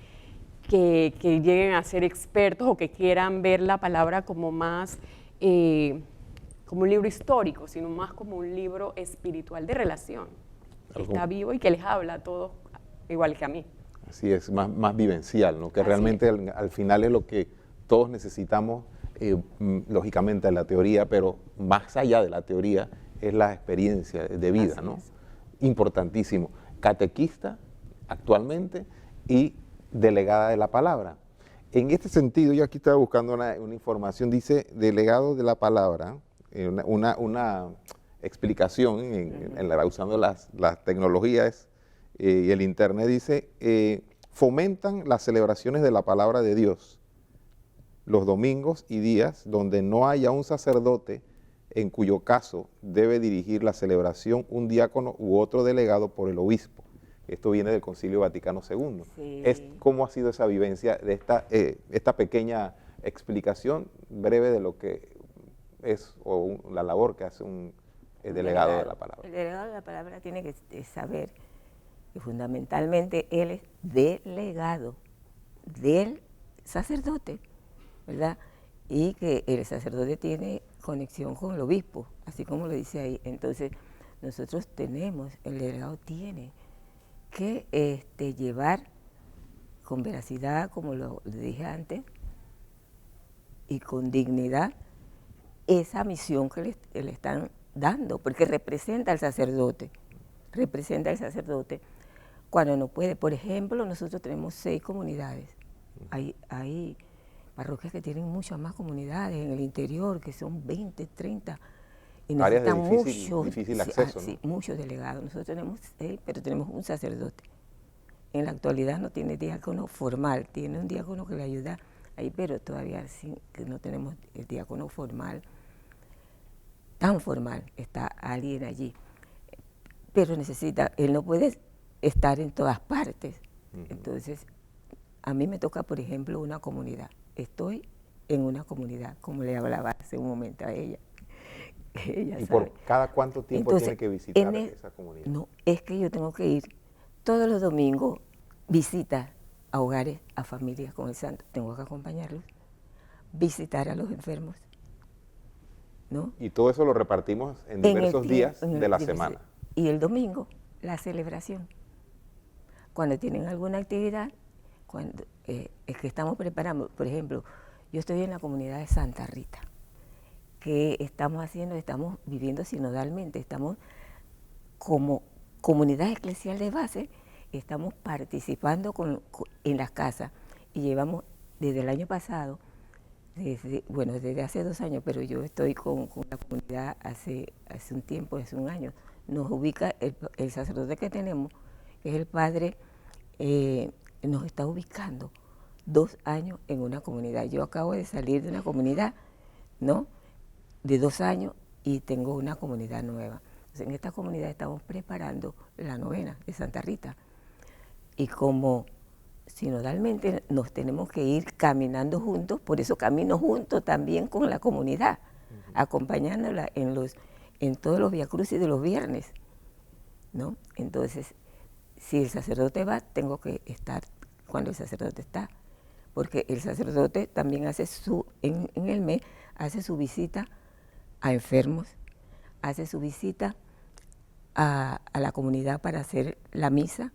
lleguen a ser expertos o que quieran ver la palabra como más, como un libro histórico, sino más como un libro espiritual de relación, que está vivo y que les habla a todos igual que a mí.
Así es, más vivencial, ¿no? Que
Así
realmente al final es lo que todos necesitamos, lógicamente, de la teoría, pero más allá de la teoría es la experiencia de vida,
Así
¿no?
es.
Importantísimo. Catequista actualmente y delegada de la palabra. En este sentido, yo aquí estaba buscando una información, dice delegado de la palabra, una explicación usando las tecnologías y el internet, dice, fomentan las celebraciones de la palabra de Dios los domingos y días donde no haya un sacerdote, en cuyo caso debe dirigir la celebración un diácono u otro delegado por el obispo. Esto viene del Concilio Vaticano II.
Sí.
¿Cómo ha sido esa vivencia de esta pequeña explicación breve de lo que es la labor que hace el delegado de la palabra?
El delegado de la palabra tiene que saber que fundamentalmente él es delegado del sacerdote, ¿verdad? Y que el sacerdote tiene conexión con el obispo, así como lo dice ahí. Entonces, nosotros tenemos, el delegado tiene que llevar con veracidad, como lo dije antes, y con dignidad, esa misión que le están dando, porque representa al sacerdote, cuando no puede. Por ejemplo, nosotros tenemos 6 comunidades, hay parroquias que tienen muchas más comunidades en el interior, que son 20, 30, y necesitan
difícil acceso,
sí,
¿no?
muchos delegados. Nosotros tenemos 6, pero tenemos un sacerdote. En la actualidad no tiene diácono formal, tiene un diácono que le ayuda ahí, pero todavía que no tenemos el diácono formal, tan formal, está alguien allí. Pero él no puede estar en todas partes. Entonces, a mí me toca, por ejemplo, una comunidad. Estoy en una comunidad, como le hablaba hace un momento a ella. Ella
¿Y
sabe.
por cada cuánto tiempo
Entonces,
tiene que visitar esa comunidad?
No, es que yo tengo que ir todos los domingos, visitas a hogares, a familias con el santo. Tengo que acompañarlos, visitar a los enfermos, ¿no?
Y todo eso lo repartimos en diversos días de la semana.
Y el domingo, la celebración. Cuando tienen alguna actividad, cuando es que estamos preparando, por ejemplo, yo estoy en la comunidad de Santa Rita, que estamos viviendo sinodalmente, estamos como comunidad eclesial de base, estamos participando en las casas y llevamos desde el año pasado, desde hace 2 años, pero yo estoy con la comunidad hace un tiempo, hace un año. Nos ubica el sacerdote que tenemos, que es el padre, nos está ubicando 2 años en una comunidad. Yo acabo de salir de una comunidad, ¿no?, de 2 años y tengo una comunidad nueva. Entonces, en esta comunidad estamos preparando la novena de Santa Rita. Y como sinodalmente nos tenemos que ir caminando juntos, por eso camino junto también con la comunidad, acompañándola en todos los viacrucis de los viernes, ¿no? Entonces, si el sacerdote va, tengo que estar cuando el sacerdote está, porque el sacerdote también hace en el mes, hace su visita a enfermos, hace su visita a la comunidad para hacer la misa,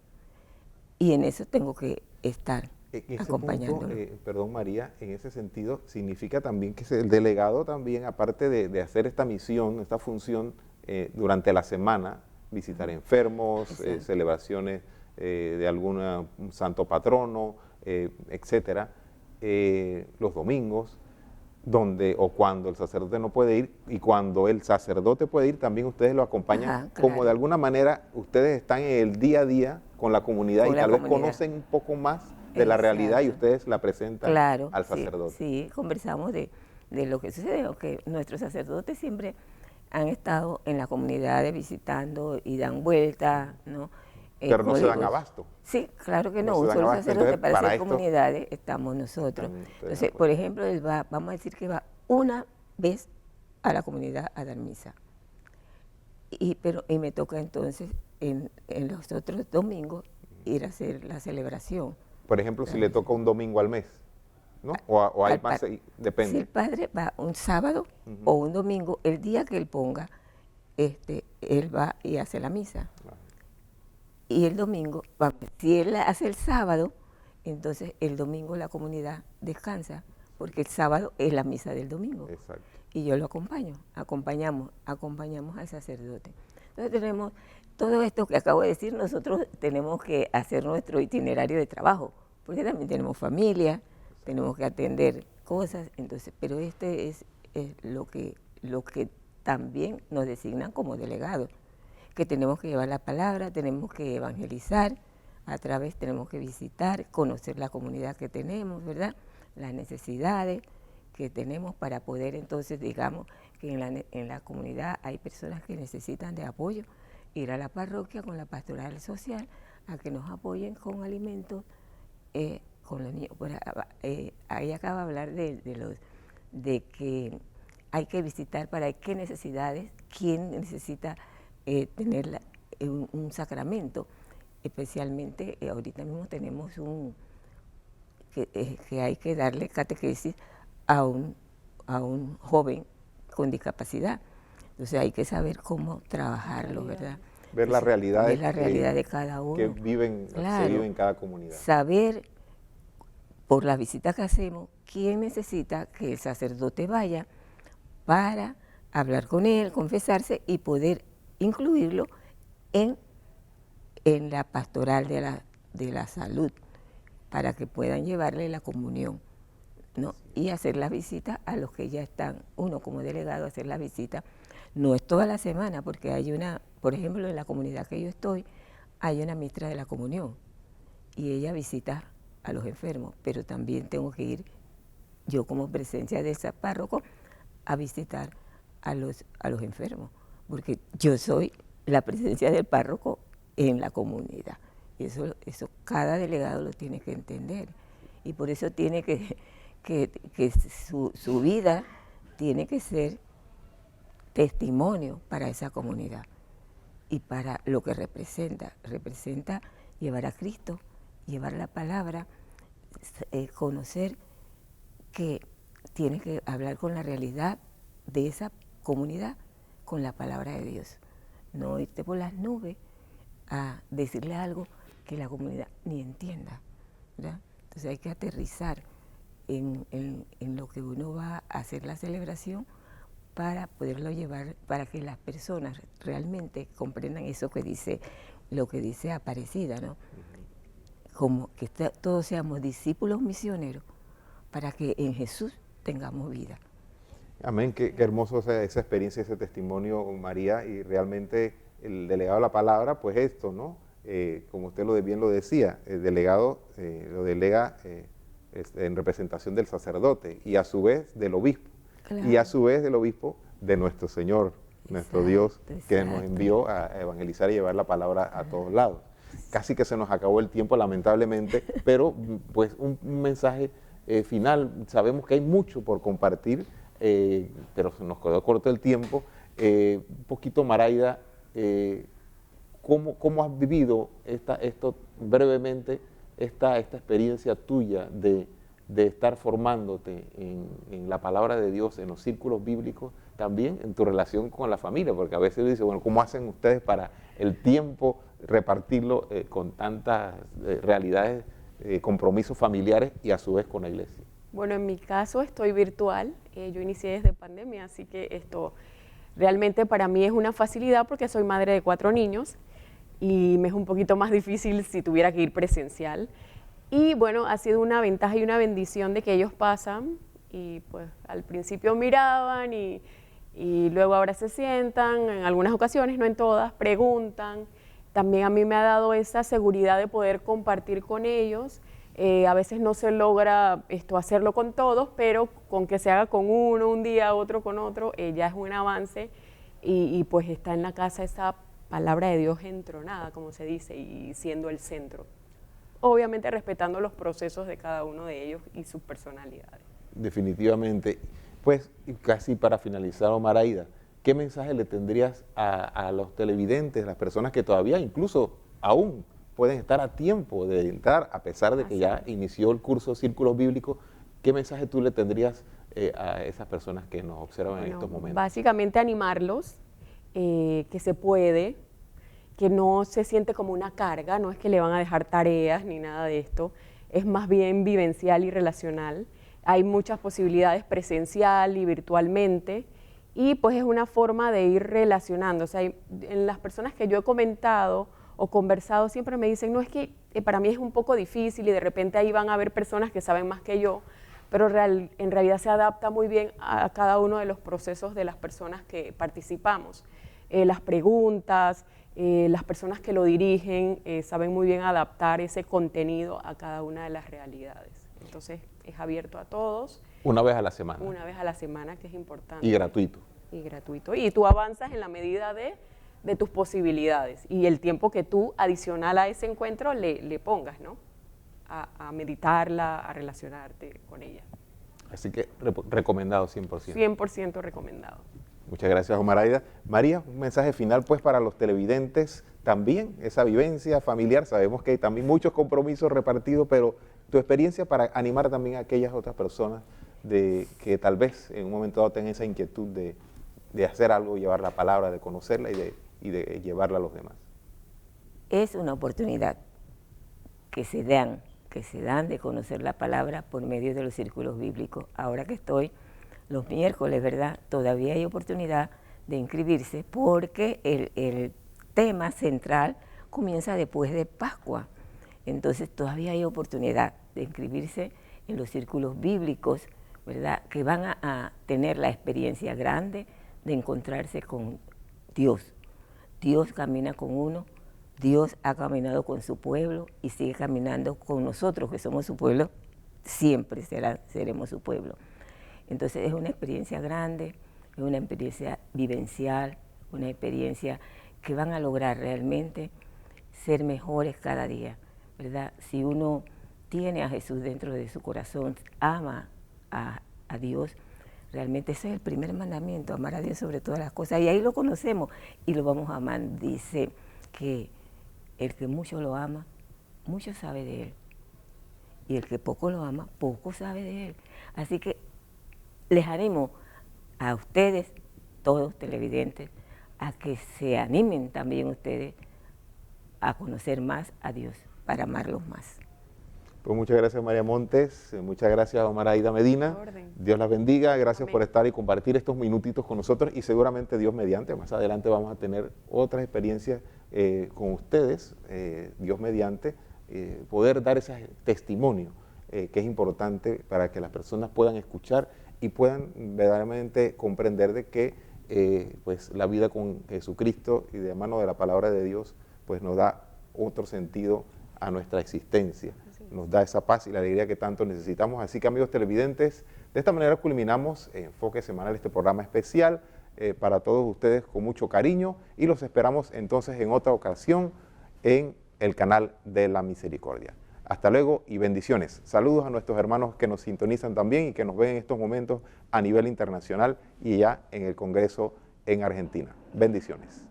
y en eso tengo que estar acompañándolo.
Perdón, María, en ese sentido significa también que el delegado también, aparte de hacer esta misión, esta función durante la semana, visitar enfermos, celebraciones de algún santo patrono, etcétera, los domingos, donde o cuando el sacerdote no puede ir, y cuando el sacerdote puede ir, también ustedes lo acompañan.
Ajá, claro.
Como de alguna manera ustedes están en el día a día con la comunidad y tal vez conocen un poco más de la realidad y ustedes la presentan al sacerdote.
Sí, conversamos de lo que sucede, que nuestros sacerdotes siempre han estado en la comunidad visitando y dan vueltas, ¿no?
Pero no se dan abasto.
Sí, claro que no,
se
un
dan
solo
abasto.
sacerdote
Entonces,
para hacer
esto,
comunidades estamos nosotros. Entonces, por ejemplo, él va, vamos a decir que va una vez a la comunidad a dar misa. Y me toca entonces en los otros domingos ir a hacer la celebración.
Por ejemplo, si le toca un domingo al mes, ¿no? O hay más, depende.
Si el padre va un sábado o un domingo, el día que él ponga, él va y hace la misa. Y el domingo, si él hace el sábado, entonces el domingo la comunidad descansa, porque el sábado es la misa del domingo.
Exacto.
Y yo lo acompañamos al sacerdote. Entonces tenemos todo esto que acabo de decir, nosotros tenemos que hacer nuestro itinerario de trabajo, porque también tenemos familia, tenemos que atender cosas, entonces, pero es lo que también nos designan como delegados, que tenemos que llevar la palabra, tenemos que evangelizar, tenemos que visitar, conocer la comunidad que tenemos, ¿verdad?, las necesidades que tenemos para poder entonces, digamos, que en la comunidad hay personas que necesitan de apoyo, ir a la parroquia con la pastoral social a que nos apoyen con alimentos, con los niños. Ahí acaba de hablar de que hay que visitar para qué necesidades, quién necesita tener un sacramento. Especialmente ahorita mismo tenemos que hay que darle catequesis a un joven con discapacidad. Entonces hay que saber cómo trabajarlo, ¿verdad?
Ver la realidad,
de cada uno.
Que se vive en cada comunidad.
Saber, por las visitas que hacemos, quién necesita que el sacerdote vaya para hablar con él, confesarse y poder incluirlo en la pastoral de la salud, para que puedan llevarle la comunión, ¿no? Y hacer las visitas a los que ya están, uno como delegado, hacer la visita. No es toda la semana, porque hay por ejemplo, en la comunidad que yo estoy, hay una ministra de la comunión, y ella visita a los enfermos, pero también tengo que ir yo como presencia de ese párroco a visitar a los enfermos, porque yo soy la presencia del párroco en la comunidad. Y eso cada delegado lo tiene que entender. Y por eso tiene que su vida tiene que ser testimonio para esa comunidad y para lo que representa. Representa llevar a Cristo, llevar la palabra, conocer que tiene que hablar con la realidad de esa comunidad, con la palabra de Dios. No irte por las nubes a decirle algo que la comunidad ni entienda, ¿verdad? Entonces hay que aterrizar en lo que uno va a hacer la celebración para poderlo llevar, para que las personas realmente comprendan eso que dice, lo que dice Aparecida, ¿no? Como que todos seamos discípulos misioneros para que en Jesús tengamos vida.
Amén, qué hermoso esa experiencia, ese testimonio, María, y realmente el delegado de la palabra, pues esto, ¿no? Como usted bien lo decía, el delegado lo delega en representación del sacerdote y a su vez del obispo,
Claro.
y a su vez del obispo de nuestro Señor, nuestro
Exacto,
Dios, que nos
exacto.
envió a evangelizar y llevar la palabra a todos lados. Casi que se nos acabó el tiempo, lamentablemente, pero pues un mensaje final. Sabemos que hay mucho por compartir, pero se nos quedó corto el tiempo. Un poquito, Maraida, ¿cómo has vivido esto brevemente, esta experiencia tuya de estar formándote en la palabra de Dios, en los círculos bíblicos, también en tu relación con la familia? Porque a veces dice, bueno, ¿cómo hacen ustedes para el tiempo repartirlo con tantas realidades, compromisos familiares y a su vez con la iglesia?
Bueno, en mi caso estoy virtual, yo inicié desde pandemia, así que esto realmente para mí es una facilidad porque soy madre de 4 niños y me es un poquito más difícil si tuviera que ir presencial. Y bueno, ha sido una ventaja y una bendición de que ellos pasan y pues al principio miraban y luego ahora se sientan, en algunas ocasiones, no en todas, preguntan. También a mí me ha dado esa seguridad de poder compartir con ellos. A veces no se logra hacerlo con todos, pero con que se haga con uno un día, otro con otro, ya es un avance y pues está en la casa esa palabra de Dios entronada, como se dice, y siendo el centro. Obviamente respetando los procesos de cada uno de ellos y sus personalidades.
Definitivamente. Pues casi para finalizar, Maraida, ¿qué mensaje le tendrías a los televidentes, las personas que todavía incluso aún pueden estar a tiempo de entrar, a pesar de que ya inició el curso Círculos Bíblicos? ¿Qué mensaje tú le tendrías a esas personas que nos observan en estos momentos?
Básicamente animarlos, que se puede, que no se siente como una carga, no es que le van a dejar tareas ni nada de esto, es más bien vivencial y relacional. Hay muchas posibilidades presencial y virtualmente y pues es una forma de ir relacionando. O sea, en las personas que yo he comentado o conversado siempre me dicen, no, es que para mí es un poco difícil y de repente ahí van a haber personas que saben más que yo, pero en realidad se adapta muy bien a cada uno de los procesos de las personas que participamos. Las preguntas, las personas que lo dirigen saben muy bien adaptar ese contenido a cada una de las realidades. Entonces es abierto a todos.
Una vez a la semana.
Una vez a la semana, que es importante.
Y gratuito.
Y gratuito. Y tú avanzas en la medida de tus posibilidades y el tiempo que tú, adicional a ese encuentro, le pongas, ¿no? A meditarla, a relacionarte con ella.
Así que recomendado 100%.
100% recomendado.
Muchas gracias, Maraida. María, un mensaje final pues para los televidentes también, esa vivencia familiar. Sabemos que hay también muchos compromisos repartidos, pero tu experiencia para animar también a aquellas otras personas que tal vez en un momento dado tengan esa inquietud de hacer algo, llevar la palabra, de conocerla y de llevarla a los demás.
Es una oportunidad que se dan de conocer la palabra por medio de los círculos bíblicos. Ahora que estoy los miércoles, ¿verdad? Todavía hay oportunidad de inscribirse porque el tema central comienza después de Pascua. Entonces todavía hay oportunidad de inscribirse en los círculos bíblicos, ¿verdad? Que van a tener la experiencia grande de encontrarse con Dios. Dios camina con uno, Dios ha caminado con su pueblo y sigue caminando con nosotros, que somos su pueblo, siempre seremos su pueblo. Entonces es una experiencia grande, es una experiencia vivencial, una experiencia que van a lograr realmente ser mejores cada día, ¿verdad? Si uno tiene a Jesús dentro de su corazón, ama a Dios, realmente ese es el primer mandamiento, amar a Dios sobre todas las cosas. Y ahí lo conocemos y lo vamos a amar. Dice que el que mucho lo ama, mucho sabe de él. Y el que poco lo ama, poco sabe de él. Así que les animo a ustedes, todos televidentes, a que se animen también ustedes a conocer más a Dios, para amarlos más.
Pues muchas gracias, María Montes, muchas gracias, Omar Aida Medina. Dios las bendiga, gracias por estar y compartir estos minutitos con nosotros, y seguramente Dios mediante, más adelante vamos a tener otras experiencias con ustedes, Dios mediante, poder dar ese testimonio que es importante para que las personas puedan escuchar y puedan verdaderamente comprender de que pues la vida con Jesucristo y de mano de la palabra de Dios pues nos da otro sentido a nuestra existencia. Nos da esa paz y la alegría que tanto necesitamos. Así que, amigos televidentes, de esta manera culminamos Enfoque Semanal, este programa especial para todos ustedes con mucho cariño, y los esperamos entonces en otra ocasión en el canal de la Misericordia. Hasta luego y bendiciones. Saludos a nuestros hermanos que nos sintonizan también y que nos ven en estos momentos a nivel internacional y ya en el Congreso en Argentina. Bendiciones.